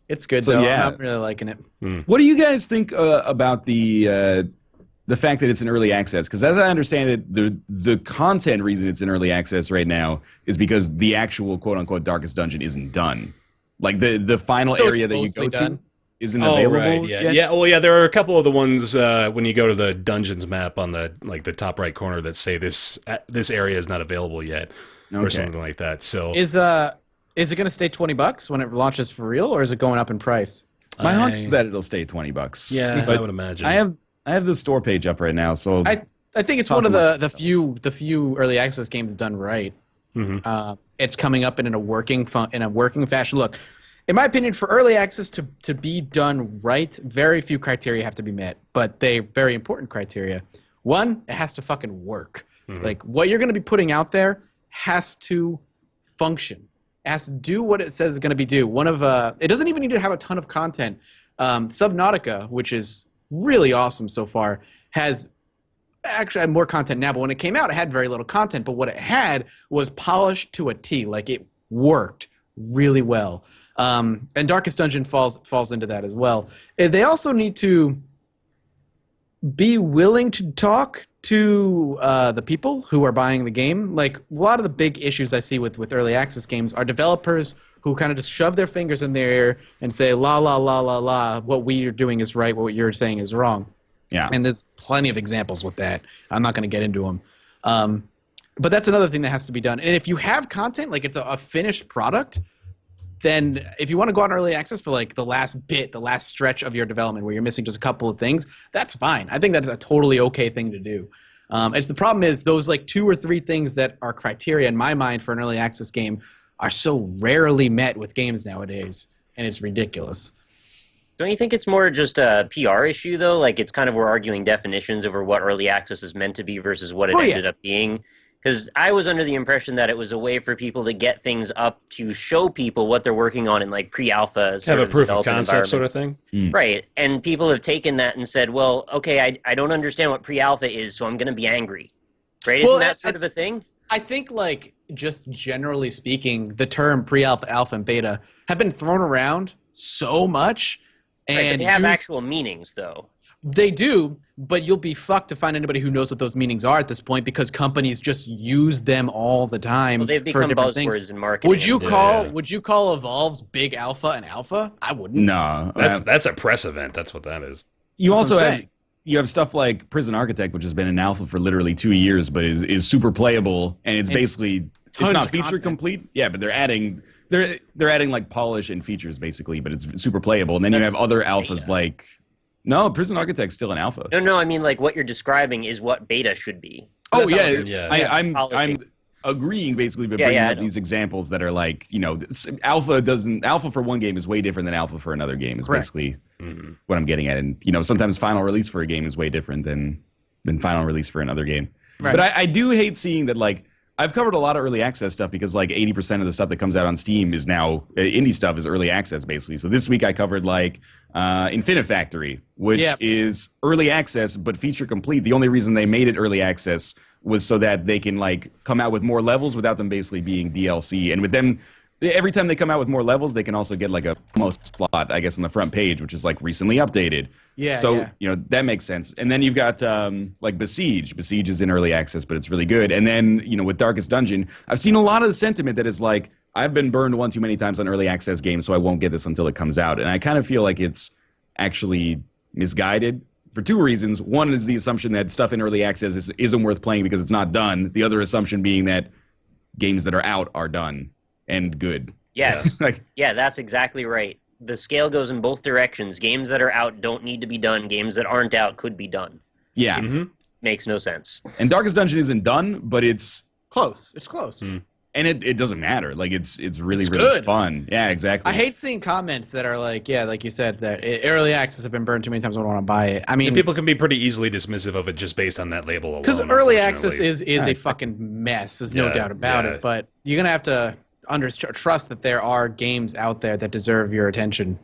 It's good though. I'm really liking it. What do you guys think about the fact that it's in early access? Because as I understand it, the content reason it's in early access right now is because the actual quote unquote darkest dungeon isn't done. Like the final area that you go to isn't available. Right, yet? Yeah. Well, yeah. There are a couple of the ones when you go to the dungeons map on the top right corner that say this area is not available yet, or something like that. So Is it going to stay $20 when it launches for real, or is it going up in price? My hunch is that it'll stay $20. Yeah, I would imagine. I have the store page up right now, so I think it's one of the few early access games done right. Mm-hmm. It's coming up in a working fashion. Look, in my opinion, for early access to be done right, very few criteria have to be met, but they're very important criteria. One, it has to fucking work. Mm-hmm. Like what you're going to be putting out there has to function. It has to do what it says it's going to be do. It doesn't even need to have a ton of content. Subnautica, which is really awesome so far, has actually had more content now, but when it came out, it had very little content, but what it had was polished to a T. Like it worked really well. And Darkest Dungeon falls into that as well. They also need to be willing to talk to the people who are buying the game. Like a lot of the big issues I see with early access games are developers who kind of just shove their fingers in their ear and say, la, la, la, la, la, what we are doing is right, what you're saying is wrong. Yeah. And there's plenty of examples with that. I'm not going to get into them. But that's another thing that has to be done. And if you have content, like it's a finished product, then if you want to go on early access for like the last stretch of your development where you're missing just a couple of things, that's fine. I think that's a totally okay thing to do. It's the problem is those like 2 or 3 things that are criteria in my mind for an early access game are so rarely met with games nowadays, and it's ridiculous. Don't you think it's more just a PR issue, though? Like, it's kind of we're arguing definitions over what early access is meant to be versus what it ended up being. Because I was under the impression that it was a way for people to get things up to show people what they're working on in, like, pre-alpha Have a proof of concept sort of thing? Right. And people have taken that and said, well, okay, I don't understand what pre-alpha is, so I'm going to be angry. Right? Isn't that sort of a thing? I think, like, just generally speaking, the term pre-alpha, alpha, and beta have been thrown around so much. Right, but they have actual meanings, though. They do, but you'll be fucked to find anybody who knows what those meanings are at this point because companies just use them all the time. Well, they've become buzzwords in marketing. Would you call Evolve's Big Alpha an alpha? I wouldn't. No. That's a press event. That's what that is. You also have stuff like Prison Architect, which has been an alpha for literally 2 years, but is super playable, and it's basically it's not feature complete. Yeah, but they're adding like polish and features basically, but it's super playable. And then you have other alphas like no, Prison Architect's still an alpha. No, I mean like what you're describing is what beta should be. Oh I'm agreeing basically, but bringing up these examples that are like, you know, alpha for one game is way different than alpha for another game. Is basically what I'm getting at, and you know, sometimes final release for a game is way different than final release for another game. Right. But I do hate seeing that. Like, I've covered a lot of early access stuff because like 80% of the stuff that comes out on Steam is now indie stuff is early access basically. So this week I covered like Infinifactory, which is early access but feature complete. The only reason they made it early access was so that they can like come out with more levels without them basically being DLC. And with them, every time they come out with more levels, they can also get like a promo slot, I guess, on the front page, which is like recently updated. You know, that makes sense. And then you've got like Besiege. Besiege is in early access, but it's really good. And then, you know, with Darkest Dungeon, I've seen a lot of the sentiment that is like, I've been burned one too many times on early access games, so I won't get this until it comes out. And I kind of feel like it's actually misguided for 2 reasons. One is the assumption that stuff in early access isn't worth playing because it's not done. The other assumption being that games that are out are done and good. Yes. Yeah, that's exactly right. The scale goes in both directions. Games that are out don't need to be done. Games that aren't out could be done. Yeah. Makes no sense. And Darkest Dungeon isn't done, but it's close. It's close. And it doesn't matter. Like, it's really good. Fun. Yeah, exactly. I hate seeing comments that are like, yeah, like you said, that early access have been burned too many times, I don't want to buy it. I mean, people can be pretty easily dismissive of it just based on that label alone. Because early access is a fucking mess. There's no doubt about it. But you're going to have to trust that there are games out there that deserve your attention,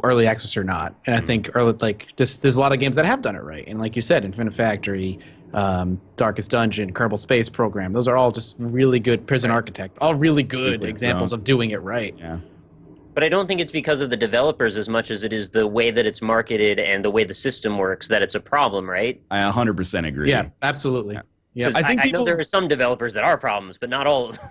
early access or not. And I think there's a lot of games that have done it right. And like you said, Infinifactory, Darkest Dungeon, Kerbal Space Program, those are all just really good. Prison Architect, all really good examples of doing it right. Yeah. But I don't think it's because of the developers as much as it is the way that it's marketed and the way the system works that it's a problem, right? I 100% agree. Yeah, absolutely. Yeah. I know there are some developers that are problems, but not all of them.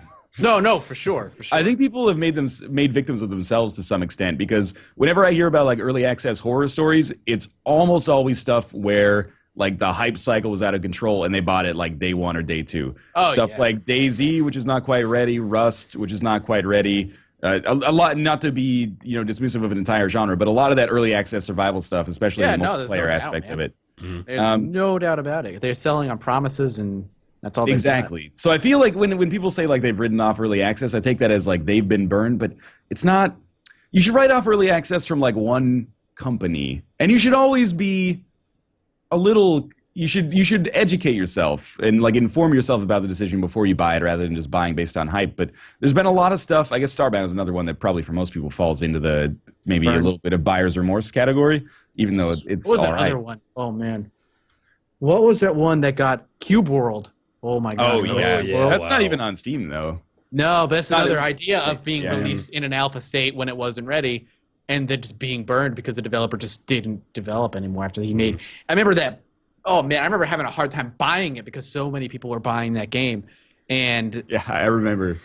No, for sure. I think people have made victims of themselves to some extent, because whenever I hear about like early access horror stories, it's almost always stuff where like the hype cycle was out of control and they bought it like day 1 or day 2. Stuff like DayZ, which is not quite ready, Rust, which is not quite ready. A lot, not to be dismissive of an entire genre, but a lot of that early access survival stuff, especially the multiplayer aspect of it. There's no doubt about it. They're selling on promises, and that's all. Exactly. So I feel like when people say like they've written off early access, I take that as like they've been burned, but it's not. You should write off early access from like one company, and you should always be a little. You should educate yourself and like inform yourself about the decision before you buy it, rather than just buying based on hype. But there's been a lot of stuff. I guess Starbound is another one that probably for most people falls into the maybe a little bit of buyer's remorse category, even though it's what was all that right. other one? Oh man, what was that one that got Cube World? Oh my god. Oh yeah. That's not even on Steam though. No, but that's another idea of being released in an alpha state when it wasn't ready, and then just being burned because the developer just didn't develop anymore after he made. I remember that. Oh man, I remember having a hard time buying it because so many people were buying that game, and yeah, I remember.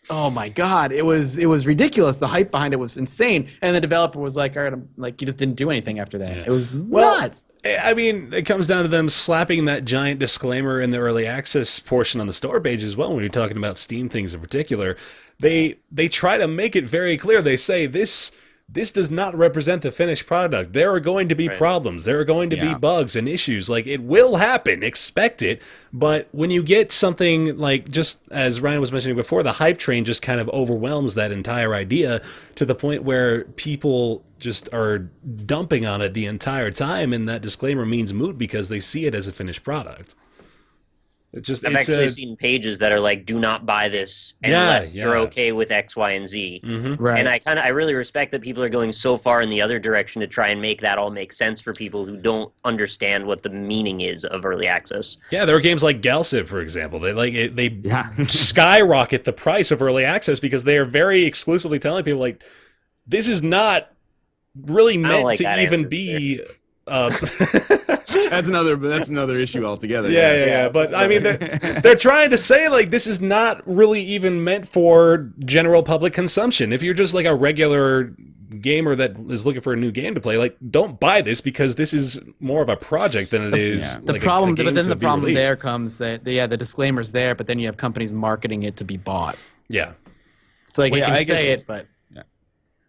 Oh my god, it was ridiculous. The hype behind it was insane, and the developer was like, "All right," like he just didn't do anything after that. It was nuts. I mean, it comes down to them slapping that giant disclaimer in the early access portion on the store page as well. When you're talking about Steam things in particular, they try to make it very clear. They say this does not represent the finished product. There are going to be problems. There are going to be bugs and issues. Like, it will happen. Expect it. But when you get something like, just as Ryan was mentioning before, the hype train just kind of overwhelms that entire idea to the point where people just are dumping on it the entire time, and that disclaimer means moot because they see it as a finished product. I've actually seen pages that are like, "Do not buy this unless you're okay with X, Y, and Z." Mm-hmm. Right. And I really respect that people are going so far in the other direction to try and make that all make sense for people who don't understand what the meaning is of early access. Yeah, there are games like Galciv, for example. They skyrocket the price of early access because they are very exclusively telling people, like, this is not really meant to even be. That's another issue altogether. Yeah. But I mean, they're trying to say, like, this is not really even meant for general public consumption. If you're just like a regular gamer that is looking for a new game to play, like, don't buy this because this is more of a project than it is. The like problem, a game but then to the be problem released. there comes that the disclaimer's there, but then you have companies marketing it to be bought. Yeah. It's like Well, you yeah, can I say guess- it, but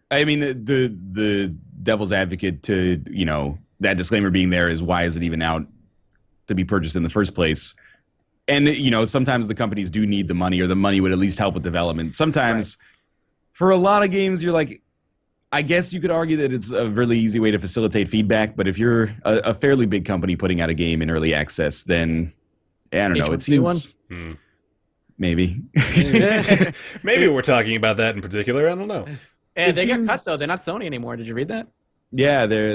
I mean, the devil's advocate to, that disclaimer being there is, why is it even out to be purchased in the first place? And, sometimes the companies do need the money, or the money would at least help with development. Sometimes, for a lot of games, you're like, I guess you could argue that it's a really easy way to facilitate feedback, but if you're a fairly big company putting out a game in early access, then, I don't know, it seems... Maybe. Maybe we're talking about that in particular. I don't know. and they seems- got cut though. They're not Sony anymore. Did you read that? Yeah, they're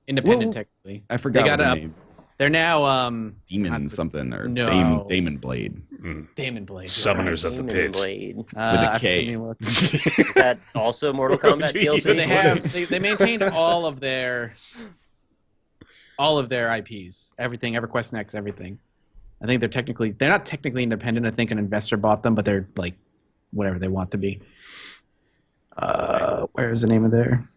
Independent, well, technically. I forgot They got what the a- name. They're now Demon something, or No. Damon Blade. Damon Blade. Summoners of the Demon Pit. Blade. With a K. Is that also Mortal Kombat DLC? So they maintained all of their IPs, everything, EverQuest Next, everything. I think they're not technically independent. I think an investor bought them, but they're like whatever they want to be. Where is the name of their?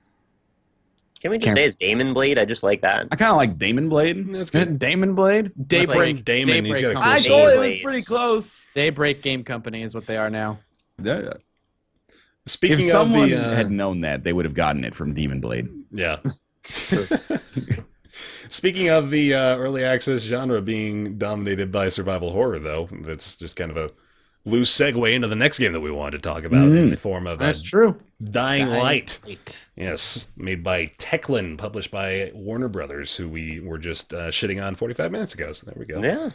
Can we just say it's Damon Blade? I just like that. I kind of like Damon Blade. That's good. Damon Blade? like Damon, he's got a cool I Company. thought it was Blades. pretty close. Daybreak Game Company is what they are now. Yeah. Speaking If someone of the, had known that, they would have gotten it from Demon Blade. yeah. Speaking of the early access genre being dominated by survival horror, though, that's just kind of a loose segue into the next game that we wanted to talk about in the form of That's true. Dying Light. Yes, made by Techland, published by Warner Brothers, who we were just shitting on 45 minutes ago. So there we go. Yeah.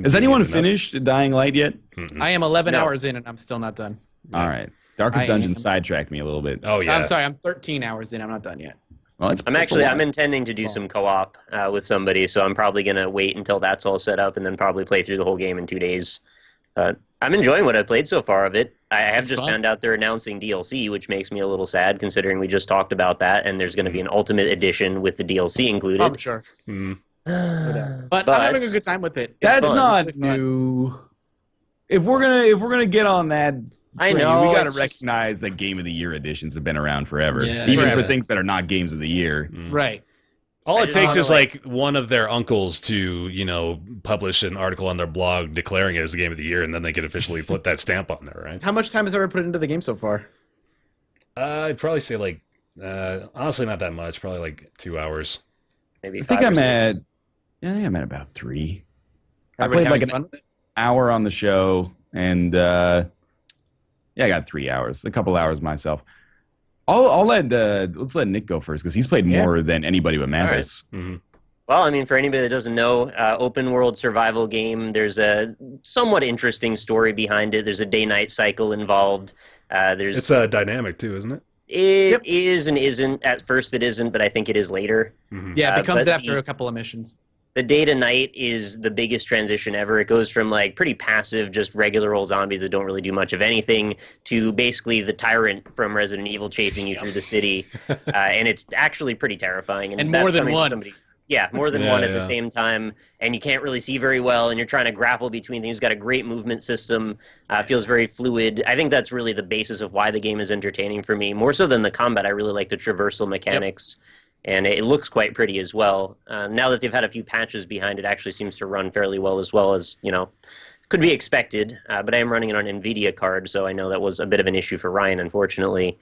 Has anyone Convenient enough. finished Dying Light yet? I am 11 No. hours in and I'm still not done. All right. Darkest I Dungeon am. sidetracked me a little bit. Oh yeah. I'm sorry, I'm 13 hours in. I'm not done yet. Well, I'm intending to do some co-op with somebody, so I'm probably going to wait until that's all set up and then probably play through the whole game in 2 days. I'm enjoying what I've played so far of it. I have just found out they're announcing DLC, which makes me a little sad considering we just talked about that, and there's going to be an Ultimate Edition with the DLC included. I'm sure. But I'm having a good time with it. It's That's fun. not It's fun. new. If we're gonna get on that I train, know, we got to it's just- recognize that Game of the Year editions have been around forever, Yeah, even forever. for things that are not games of the year. Right. All I it just takes wanna, is like one of their uncles to, publish an article on their blog declaring it as the game of the year, and then they can officially put that stamp on there, right? How much time has ever put into the game so far? I'd probably say like, honestly, not that much. Probably like 2 hours. Maybe I think 5 or I'm at 6. I'm at about 3. I Everybody played like having an fun with it? hour on the show, and I got 3 hours, a couple hours myself. I'll let's let Nick go first because he's played more than anybody but Mathas. Well, I mean, for anybody that doesn't know, open world survival game, there's a somewhat interesting story behind it. There's a day-night cycle involved. It's dynamic too, isn't it? It is and isn't. At first it isn't, but I think it is later. Yeah, it becomes but after the- a couple of missions. The day to night is the biggest transition ever. It goes from like pretty passive, just regular old zombies that don't really do much of anything to basically the tyrant from Resident Evil chasing you through the city. And it's actually pretty terrifying. And that's more than coming from one. somebody- Yeah, more than one at the same time, and you can't really see very well, and you're trying to grapple between things. Got a great movement system, feels very fluid. I think that's really the basis of why the game is entertaining for me. More so than the combat, I really like the traversal mechanics, and it looks quite pretty as well. Now that they've had a few patches behind it, actually seems to run fairly well as could be expected. But I am running it on NVIDIA card, so I know that was a bit of an issue for Ryan, unfortunately.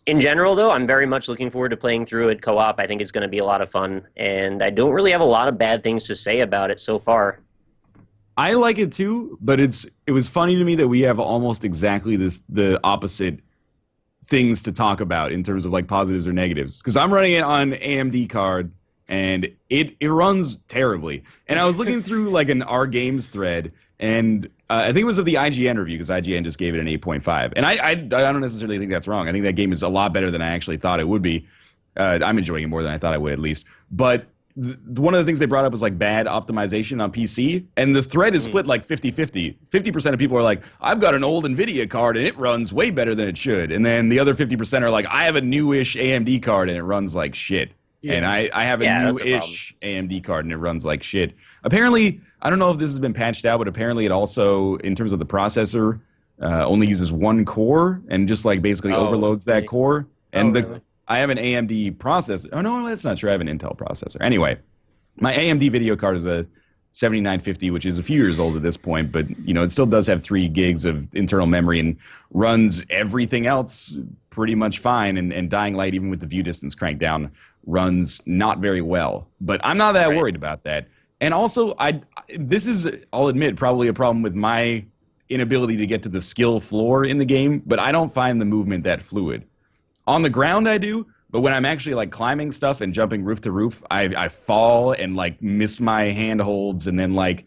In general, though, I'm very much looking forward to playing through it co-op. I think it's going to be a lot of fun, and I don't really have a lot of bad things to say about it so far. I like it too, but it was funny to me that we have almost exactly the opposite things to talk about in terms of like positives or negatives. Because I'm running it on AMD card, and it runs terribly. And I was looking through like an R Games thread, and I think it was of the IGN review, because IGN just gave it an 8.5. And I don't necessarily think that's wrong. I think that game is a lot better than I actually thought it would be. I'm enjoying it more than I thought I would, at least. But one of the things they brought up was like bad optimization on PC. And the thread is split like 50-50. 50% of people are like, I've got an old NVIDIA card and it runs way better than it should. And then the other 50% are like, I have a newish AMD card and it runs like shit. Yeah. And I have a newish AMD card and it runs like shit. Apparently, I don't know if this has been patched out, but apparently it also, in terms of the processor, only uses one core and just like basically overloads that core. And really? I have an AMD processor. Oh, no, that's not true. I have an Intel processor. Anyway, my AMD video card is a 7950, which is a few years old at this point, but it still does have 3 gigs of internal memory and runs everything else pretty much fine. And Dying Light, even with the view distance cranked down, runs not very well. But I'm not that worried about that. And also, this is, I'll admit, probably a problem with my inability to get to the skill floor in the game, but I don't find the movement that fluid. On the ground, I do, but when I'm actually like climbing stuff and jumping roof to roof, I fall and like miss my handholds, and then like,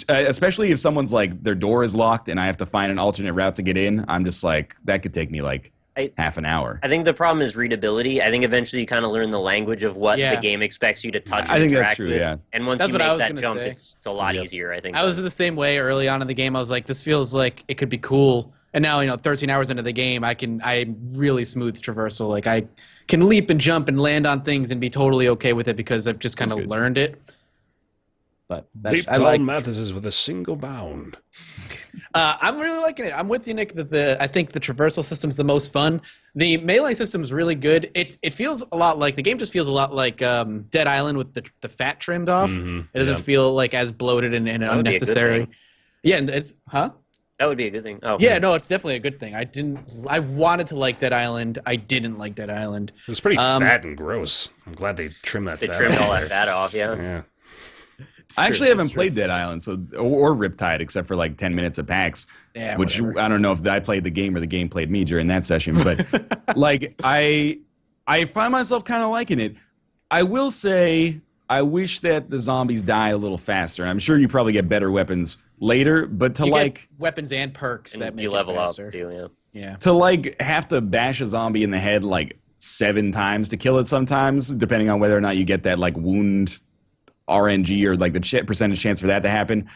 especially if someone's like, their door is locked and I have to find an alternate route to get in, I'm just like, that could take me like half an hour. I think the problem is readability. I think eventually you kind of learn the language of what the game expects you to touch and interact with. Yeah. And once you make that jump, it's a lot easier, I think. I was the same way early on in the game. I was like, this feels like it could be cool. And now, 13 hours into the game, I'm really smooth traversal. Like I can leap and jump and land on things and be totally okay with it because I've just kind of learned it. But I like Mathas with a single bound. I'm really liking it. I'm with you, Nick, that I think the traversal system's the most fun. The melee system's really good. It feels a lot like, the game just feels a lot like Dead Island with the fat trimmed off. Mm-hmm. It doesn't feel like as bloated and unnecessary. Yeah, and it's that would be a good thing. Oh, yeah, no, it's definitely a good thing. I wanted to like Dead Island. I didn't like Dead Island. It was pretty fat and gross. I'm glad they trimmed that. They trimmed all that fat off. Yeah. I actually haven't played Dead Island, or Riptide, except for like 10 minutes of PAX, which whatever. I don't know if I played the game or the game played me during that session, but like I find myself kind of liking it. I will say I wish that the zombies die a little faster. I'm sure you probably get better weapons later, but to get weapons and perks that make you level up too, yeah. To like have to bash a zombie in the head like 7 times to kill it sometimes, depending on whether or not you get that like wound RNG or like the percentage chance for that to happen.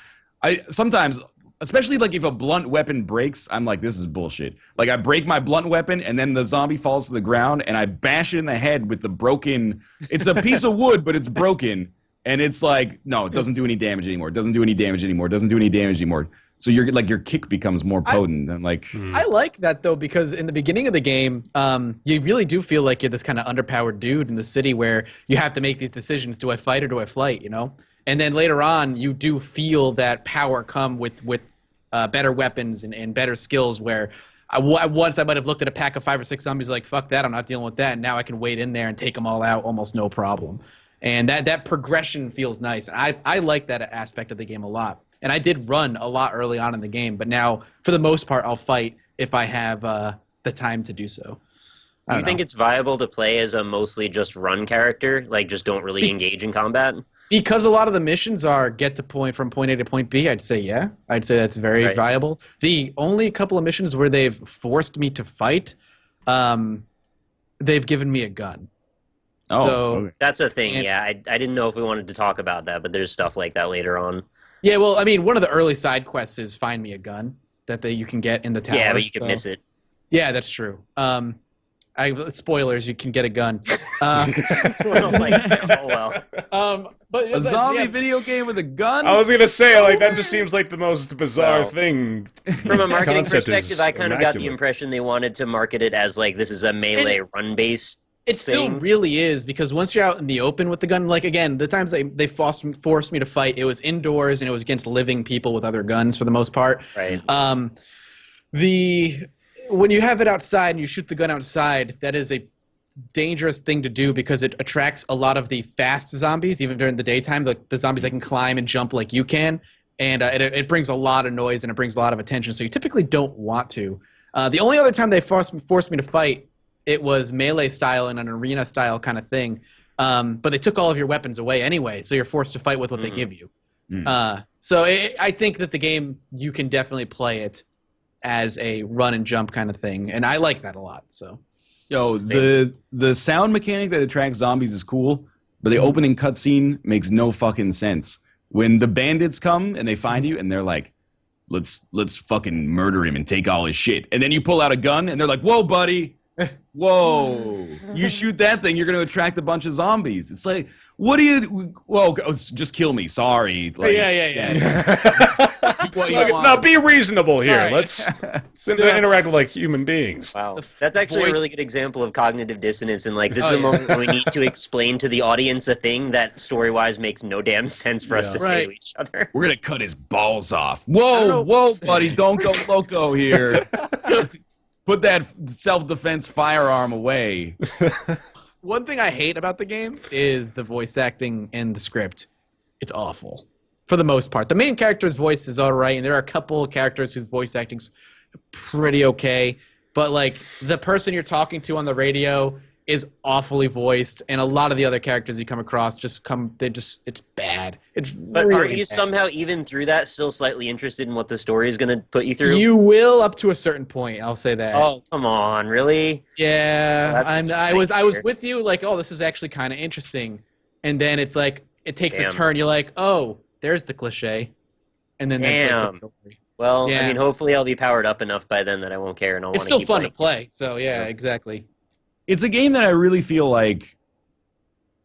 I sometimes, especially like if a blunt weapon breaks, I'm like, this is bullshit. Like I break my blunt weapon and then the zombie falls to the ground and I bash it in the head with the broken, it's a piece of wood, but it's broken. And it's like, no, it doesn't do any damage anymore. It doesn't do any damage anymore. It doesn't do any damage anymore. So you're like, your kick becomes more potent. And like, I like that though, because in the beginning of the game, you really do feel like you're this kind of underpowered dude in the city where you have to make these decisions. Do I fight or do I flight? And then later on, you do feel that power come with better weapons and better skills where once I might have looked at a pack of 5 or 6 zombies like, fuck that, I'm not dealing with that. And now I can wade in there and take them all out almost no problem. And that progression feels nice. I like that aspect of the game a lot. And I did run a lot early on in the game, but now, for the most part, I'll fight if I have the time to do so. Do you think it's viable to play as a mostly just run character? Like, just don't really engage in combat? Because a lot of the missions are get to from point A to point B, I'd say yeah. I'd say that's very viable. The only couple of missions where they've forced me to fight, they've given me a gun. So that's a thing, yeah. I didn't know if we wanted to talk about that, but there's stuff like that later on. Yeah, well, I mean, one of the early side quests is find me a gun that you can get in the tower. Yeah, but you can miss it. Yeah, that's true. Spoilers, you can get a gun. Oh my God. Oh well. But A zombie video game with a gun? I was gonna say, like, that just seems like the most bizarre Well, thing. From a marketing Concept perspective, is I kind of got the immaculate. impression they wanted to market it as like this is a melee run-based. It still thing. really is, because once you're out in the open with the gun, like again, the times they forced me to fight, it was indoors and it was against living people with other guns for the most part. Right. When you have it outside and you shoot the gun outside, that is a dangerous thing to do because it attracts a lot of the fast zombies, even during the daytime. The zombies that can climb and jump like you can, and it brings a lot of noise and it brings a lot of attention. So you typically don't want to. The only other time they forced me to fight, it was melee style and an arena style kind of thing. But they took all of your weapons away anyway, so you're forced to fight with what they give you. So I think that the game, you can definitely play it as a run and jump kind of thing, and I like that a lot. So, Yo, the sound mechanic that attracts zombies is cool, but the opening cutscene makes no fucking sense. When the bandits come and they find you and they're like, let's fucking murder him and take all his shit. And then you pull out a gun and they're like, whoa, buddy. Whoa. You shoot that thing, you're going to attract a bunch of zombies. It's like, what do you... Whoa, just kill me. Sorry. Like, yeah. what you want. Now, be reasonable here. Right. Let's interact with, like, human beings. Wow, that's actually a really good example of cognitive dissonance. And like, this is a moment when we need to explain to the audience a thing that story-wise makes no damn sense for us to say to each other. We're going to cut his balls off. Whoa, buddy. Don't go loco here. Put that self-defense firearm away. One thing I hate about the game is the voice acting and the script. It's awful for the most part. The main character's voice is all right, and there are a couple of characters whose voice acting's pretty okay. But like the person you're talking to on the radio is awfully voiced, and a lot of the other characters you come across it's bad. It's But really are you bad. somehow, even through that, still slightly interested in what the story is going to put you through? You will up to a certain point. I'll say that. Oh, come on, really? Yeah, That's and I was disappointing. with you. Like, oh, this is actually kind of interesting, and then it's like it takes a Damn. turn. You're like, oh, there's the cliche, and then that's like Damn. the story. Well, Yeah. I mean, hopefully I'll be powered up enough by then that I won't care and I'll want It's to still keep fun to playing. play. So yeah, exactly. It's a game that I really feel like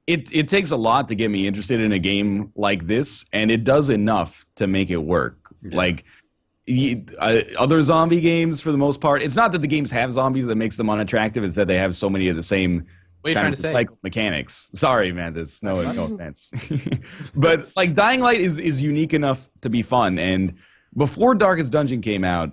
it takes a lot to get me interested in a game like this, and it does enough to make it work. Like other zombie games, for the most part, it's not that the games have zombies that makes them unattractive. It's that they have so many of the same What are you kind trying of to say? cycle mechanics. Sorry, man. This no offense, but like Dying Light is unique enough to be fun. And before Darkest Dungeon came out,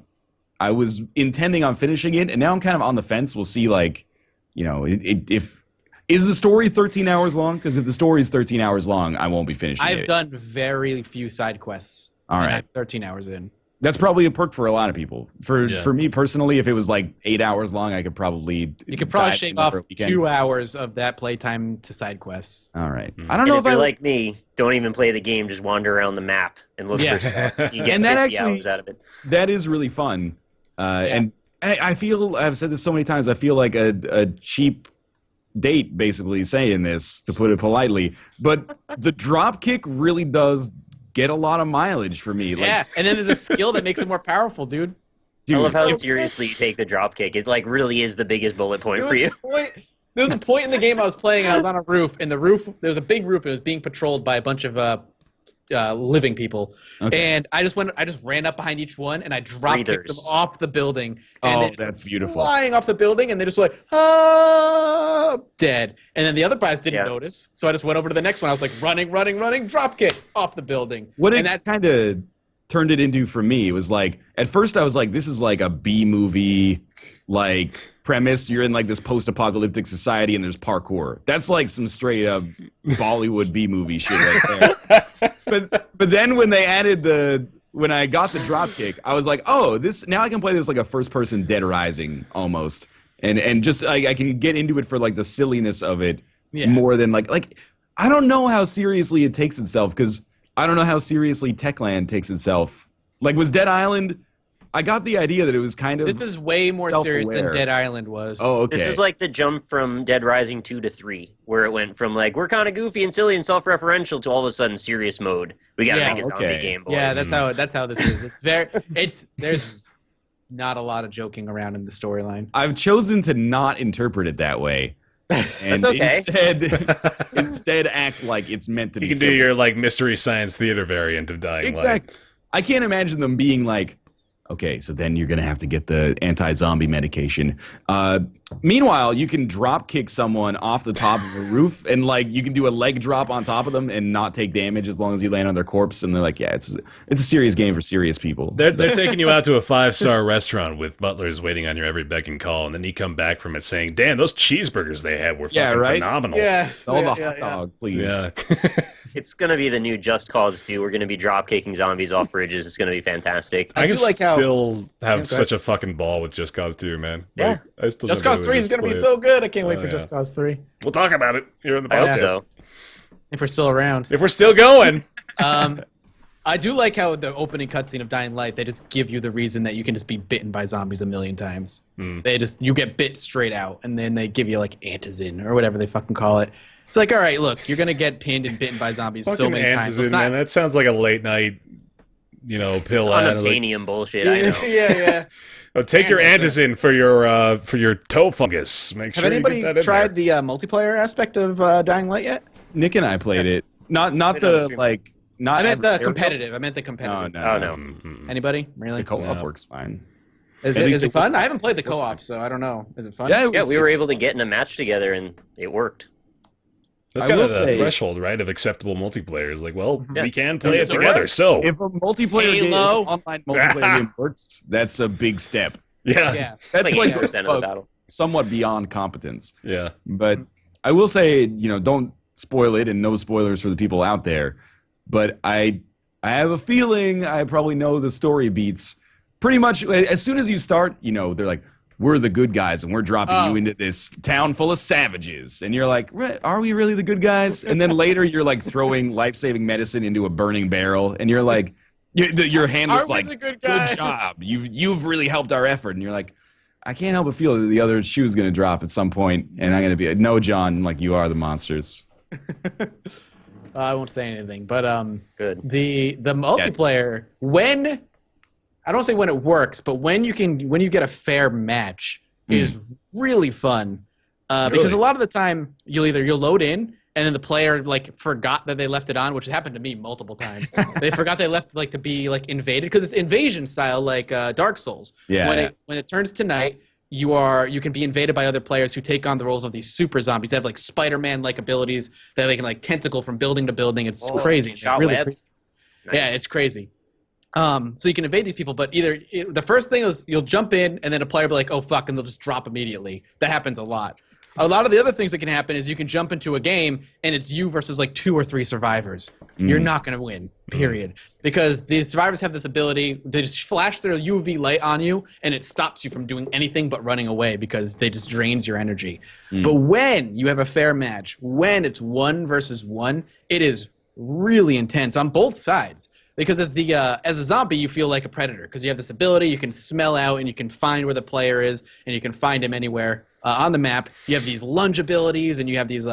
I was intending on finishing it, and now I'm kind of on the fence. We'll see, like, you know, if is the story 13 hours long? Because if the story is 13 hours long, I won't be finishing it. I've done very few side quests. All and right. I'm 13 hours in. That's probably a perk for a lot of people. For Yeah. me personally, if it was like 8 hours long, I could probably You could probably dive shave in off over a weekend. 2 hours of that playtime to side quests. All right. I And don't know if if I you're like me, don't even play the game, just wander around the map and look Yeah. for stuff. You get And that 50 actually- hours out of it. that is really fun. And I feel, I've said this so many times, I feel like a cheap date basically saying this, to put it politely. But the drop kick really does get a lot of mileage for me. Like, Yeah, and then there's a skill that makes it more powerful, dude. dude, I love how so seriously you take the dropkick. It like really is the biggest bullet point for you. There was a point in the game I was playing, I was on a roof, and there was a big roof, and it was being patrolled by a bunch of living people. Okay. And I just ran up behind each one, and I drop kicked them Breathers. off the building. And Oh, they just that's went beautiful. Flying off the building, and they just like, ah, dead. And then the other guys didn't Yeah. notice, so I just went over to the next one. I was like, running, drop kick off the building. what and it kind of turned it into for me, it was like, at first I was like, this is like a B movie, like, premise. You're in like this post-apocalyptic society and there's parkour. That's like some straight up Bollywood B movie shit right there. but then when they added when I got the drop kick, I was like, oh, this now I can play this like a first-person Dead Rising almost, and just I can get into it for like the silliness of it more than like I don't know how seriously it takes itself, because I don't know how seriously Techland takes itself. Like, was Dead Island? I got the idea that it was kind of. This is way more serious than self-aware. Dead Island was. Oh, okay. This is like the jump from Dead Rising 2 to 3, where it went from like, we're kind of goofy and silly and self-referential to all of a sudden serious mode. We gotta Yeah, make a zombie okay. game, boys. Yeah, that's how this is. It's there's not a lot of joking around in the storyline. I've chosen to not interpret it that way. And That's okay. Instead act like it's meant to be. You can do your like mystery science theater variant of Dying Light. Exactly. I can't imagine them being like, okay, so then you're going to have to get the anti-zombie medication. Meanwhile, you can drop kick someone off the top of a roof and like you can do a leg drop on top of them and not take damage as long as you land on their corpse. And they're like, yeah, it's a serious game for serious people. They're taking you out to a 5-star restaurant with butlers waiting on your every beck and call, and then you come back from it saying, damn, those cheeseburgers they had were fucking phenomenal. All the hot dog, please. Yeah. It's going to be the new Just Cause 2. We're going to be drop kicking zombies off bridges. It's going to be fantastic. I can do like how- still have such a fucking ball with Just Cause 2, man. Yeah. Like, I still Just never Cause really 3 is going to be played so good. I can't wait for yeah. Just Cause 3. We'll talk about it here in the I podcast. hope so. If we're still around. If we're still going. I do like how the opening cutscene of Dying Light, they just give you the reason that you can just be bitten by zombies a million times. You get bit straight out, and then they give you like antizin or whatever they fucking call it. It's like, all right, look, you're gonna get pinned and bitten by zombies so many times. Antizin, man, that sounds like a late night, pill. Unobtainium bullshit, I know. yeah. Oh, take your antizin for your toe fungus. Make Have sure anybody you get that in tried there. the multiplayer aspect of Dying Light yet? Nick and I played it. Not the like. Not I meant the adversarial. competitive. I meant the competitive. No. Oh, no. Anybody? Really? The co-op No. works fine. Is At least it it fun? I haven't played the co-op, so I don't know. Is it fun? Yeah, Yeah, we were able to get in a match together, and it worked. That's I kind of will the say- threshold, right, of acceptable multiplayer. It's like, well, Yeah. we can play it Does it together, work? so If a multiplayer game, Halo. online multiplayer game works, that's a big step. yeah, Yeah. That's Like like 80% of the battle. somewhat beyond competence. yeah. But I will say, don't spoil it, and no spoilers for the people out there. But I have a feeling I probably know the story beats. Pretty much, as soon as you start, they're like, we're the good guys, and we're dropping you into this town full of savages. And you're like, are we really the good guys? And then later you're like throwing life-saving medicine into a burning barrel, and you're like, your hand looks Are we like, the good guys? job. You've really helped our effort. And you're like, I can't help but feel that the other shoe's going to drop at some point, and I'm going to be like, no, John, like, you are the monsters. I won't say anything, but Good. the multiplayer I don't say when it works, but when you get a fair match is really fun. Because Really? a lot of the time you'll load in and then the player like forgot that they left it on, which has happened to me multiple times. They forgot they left like to be like invaded because it's invasion style like Dark Souls. Yeah, When it turns to night, you can be invaded by other players who take on the roles of these super zombies. They have like Spider-Man like abilities that they can like tentacle from building to building. It's crazy. Shot really web. crazy. Nice. Yeah, it's crazy. So you can evade these people, but the first thing is you'll jump in and then a player will be like, oh fuck, and they'll just drop immediately. That happens a lot. A lot of the other things that can happen is you can jump into a game and it's you versus like 2 or 3 survivors. You're not going to win, period. Because the survivors have this ability, they just flash their UV light on you and it stops you from doing anything but running away because they just drains your energy. But when you have a fair match, when it's 1 versus 1, it is really intense on both sides. Because as a zombie, you feel like a predator because you have this ability. You can smell out and you can find where the player is, and you can find him anywhere on the map. You have these lunge abilities, and you have these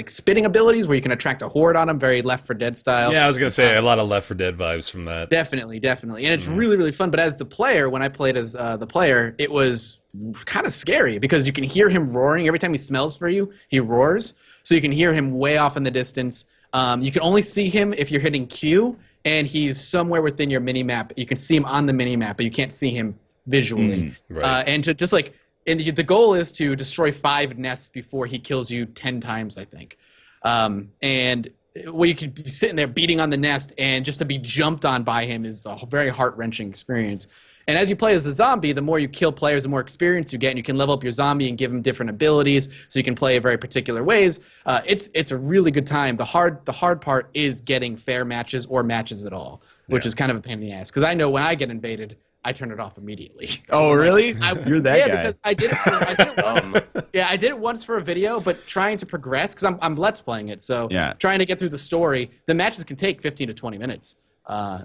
spitting abilities where you can attract a horde on them, very Left 4 Dead style. Yeah, I was gonna say a lot of Left 4 Dead vibes from that. Definitely, and it's really, really fun. But as the player, when I played as the player, it was kind of scary because you can hear him roaring every time he smells for you. He roars, so you can hear him way off in the distance. You can only see him if you're hitting Q, and he's somewhere within your mini map. You can see him on the mini map, but you can't see him visually. Right. And to just like, and the goal is to destroy 5 nests before he kills you 10 times, I think. And where you could be sitting there beating on the nest, and just to be jumped on by him is a very heart-wrenching experience. And as you play as the zombie, the more you kill players, the more experience you get, and you can level up your zombie and give him different abilities, so you can play very particular ways. It's a really good time. The hard part is getting fair matches or matches at all, which is kind of a pain in the ass. Because I know when I get invaded, I turn it off immediately. Oh, really? You're that guy. Yeah, because I did it once. Yeah, I did it once for a video, but trying to progress, because I'm Let's playing it, so trying to get through the story, the matches can take 15 to 20 minutes.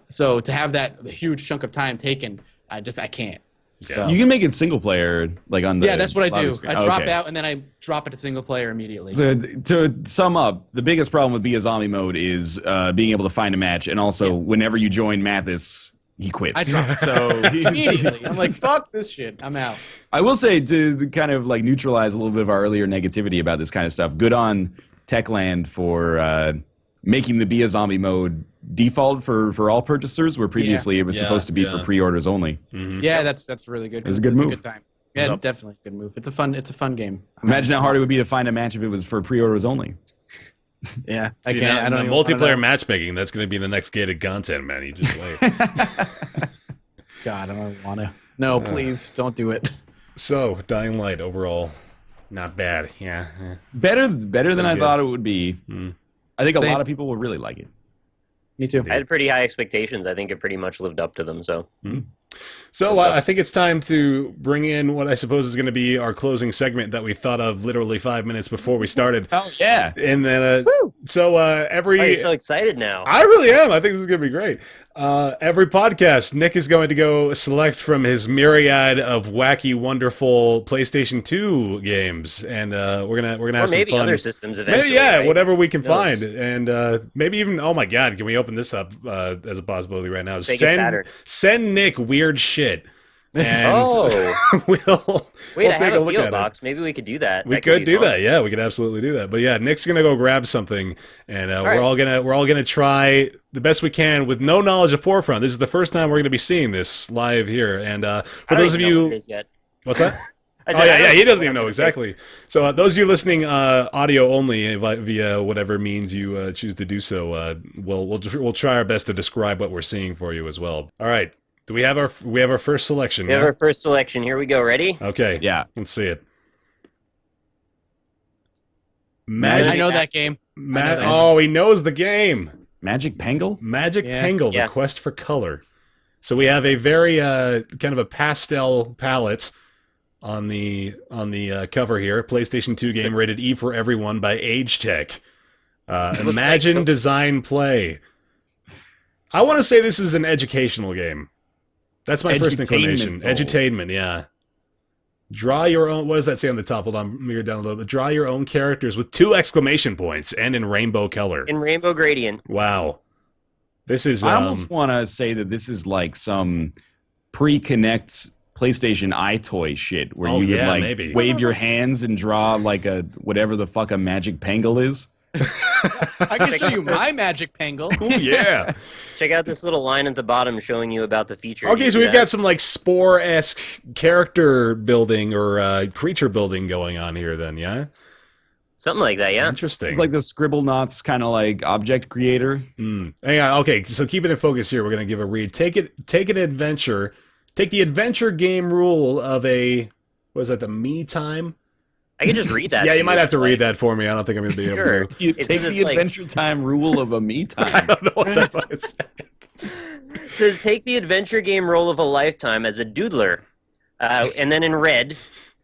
So to have that huge chunk of time taken, I can't. So You can make it single player, like on the. that's what I do. screen. I drop Okay. out and then I drop it to single player immediately. So to sum up, the biggest problem with Be a Zombie mode is being able to find a match, and also whenever you join Mathas, he quits. I dropped. So immediately, I'm like, fuck this shit. I'm out. I will say to kind of like neutralize a little bit of our earlier negativity about this kind of stuff. Good on Techland for making the Be a Zombie mode default for all purchasers, where previously it was supposed to be for pre-orders only. Mm-hmm. Yeah, that's really good. It's a good move. A good time. Yeah, it's definitely a good move. It's a fun game. Imagine how hard it would be to find a match if it was for pre-orders only. Yeah, I don't even multiplayer matchmaking. That's going to be the next gated content, man. You just wait. God, I don't want to. No, please don't do it. So, Dying Light overall, not bad. Yeah, Better than I thought it would be. I think Same. a lot of people will really like it. Me too. I had pretty high expectations. I think it pretty much lived up to them. So, So I think it's time to bring in what I suppose is going to be our closing segment that we thought of literally 5 minutes before we started. Oh yeah, And then, every... oh, you're so excited now. I really am. I think this is going to be great. Every podcast, Nick is going to go select from his myriad of wacky, wonderful PlayStation 2 games, and we're gonna or have maybe some fun. other systems eventually. Maybe, yeah, right? whatever we can Who knows? find, and maybe even. Oh my God, can we open this up as a possibility right now? Sega Saturn. Send Nick weird shit. And Oh. we'll Wait, I take have a a look PO at it. box. Maybe we could do that. We That could be do fun. that, yeah. We could absolutely do that. But yeah, Nick's gonna go grab something, and we're right. all gonna try the best we can with no knowledge of Forefront. This is the first time we're gonna be seeing this live here. And I for don't those of even know what you, it is yet. what's that? I Oh said, I yeah, don't he doesn't know even know what it is. exactly. So those of you listening audio only via whatever means you choose to do so, we'll try our best to describe what we're seeing for you as well. All right. Do we have our first selection? We have our first selection. Here we go. Ready? Okay. yeah. Let's see it. I know that game. Oh, he knows the game. Magic Pangle. Magic Yeah. Pangle, Yeah. The Quest for Color. So we have a very kind of a pastel palette on the cover here. PlayStation 2 game rated E for everyone by Age Tech. Imagine, like- design, play. I want to say this is an educational game. That's my first inclination. Edutainmental. Edutainment, yeah. Draw your own. What does that say on the top? Hold on, mirror down a little bit. Draw your own characters with 2 exclamation points and in rainbow color. In rainbow gradient. Wow. This is. I almost want to say that this is like some pre-connect PlayStation iToy shit, where Oh, you would yeah, like maybe. wave your hands and draw like a whatever the fuck a Magic Pangle is. I can show you my Magic Pangle. Oh yeah. Check out this little line at the bottom showing you about the feature. Okay, You so see we've that? got some like Spore-esque character building or creature building going on here. Then, yeah. Something like that, yeah. Interesting. It's like the Scribblenauts kind of like object creator. Hang on. Okay, so keep it in focus here. We're gonna give a read. Take an adventure. Take the adventure game rule of a. What is that? The Me Time. I can just read that. Yeah, to you might have to It's read like- that for me. I don't think I'm gonna be able Sure. to. You It's take just the like- Adventure Time rule of a Me I Time. don't know what that fuck is. It says take the adventure game role of a lifetime as a doodler. And then in red,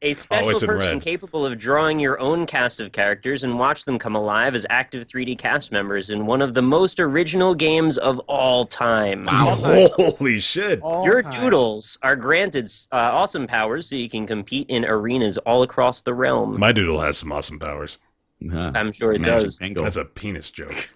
a special it's in person red. capable of drawing your own cast of characters and watch them come alive as active 3D cast members in one of the most original games of all time. Holy shit! Your doodles are granted awesome powers so you can compete in arenas all across the realm. My doodle has some awesome powers. I'm sure it Magic does. Pangle. That's a penis joke.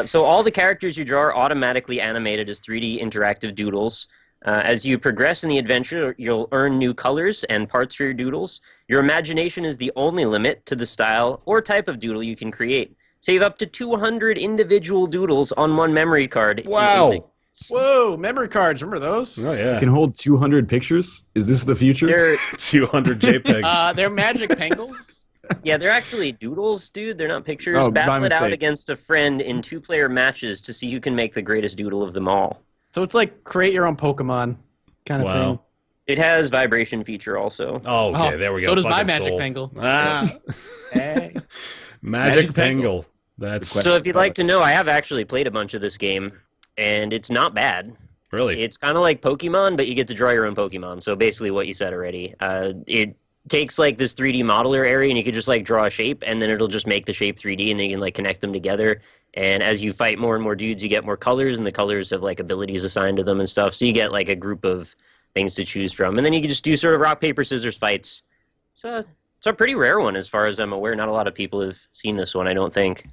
So all the characters you draw are automatically animated as 3D interactive doodles. As you progress in the adventure, you'll earn new colors and parts for your doodles. Your imagination is the only limit to the style or type of doodle you can create. Save up to 200 individual doodles on one memory card. in Wow. evening. Whoa, memory cards. Remember those? Oh yeah. Can hold 200 pictures. Is this the future? They're 200 JPEGs. They're Magic Pangles. they're actually doodles, dude. They're not pictures. Oh, my Battle it out mistake. against a friend in 2-player matches to see who can make the greatest doodle of them all. So it's like create your own Pokemon kind of Wow. thing. It has vibration feature also. Oh, okay, Oh, there we go. so does my Fucking Magic soul. Pangle. Ah, Hey. Magic Pangle. Pangle. That's So if you'd like to know, I have actually played a bunch of this game, and it's not bad. really. It's kind of like Pokemon, but you get to draw your own Pokemon. So basically what you said already. It takes like this 3D modeler area, and you could just like draw a shape, and then it'll just make the shape 3D, and then you can like connect them together. And as you fight more and more dudes, you get more colors, and the colors have like abilities assigned to them and stuff. So you get like a group of things to choose from. And then you can just do sort of rock, paper, scissors fights. It's a pretty rare one as far as I'm aware. Not a lot of people have seen this one, I don't think.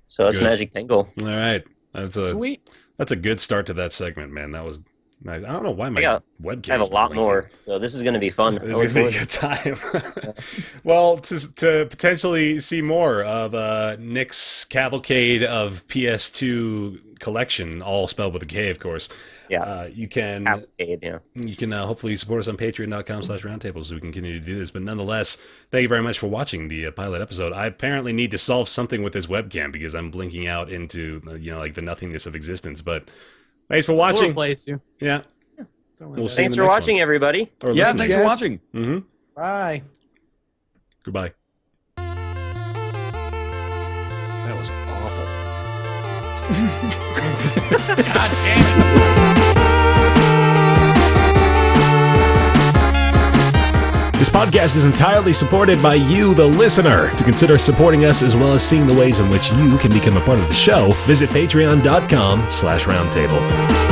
So that's Good. Magic Pangle. All right. That's a Sweet. That's a good start to that segment, man. That was nice. I don't know why my webcam. I have a lot more, so this is going to be fun. It's going to be a good time. Well, to potentially see more of Nick's cavalcade of PS2 collection, all spelled with a K, of course. Yeah. You can cavalcade, yeah. You can hopefully support us on patreon.com/roundtable so we can continue to do this. But nonetheless, thank you very much for watching the pilot episode. I apparently need to solve something with this webcam because I'm blinking out into like the nothingness of existence. But thanks for watching. We'll replace you. Yeah. We'll see you in Thanks the for next watching, one. everybody. Or Yeah, listening. thanks for watching. Mm-hmm. Bye. Goodbye. That was awful. God damn it. This podcast is entirely supported by you, the listener. To consider supporting us as well as seeing the ways in which you can become a part of the show, visit patreon.com/roundtable.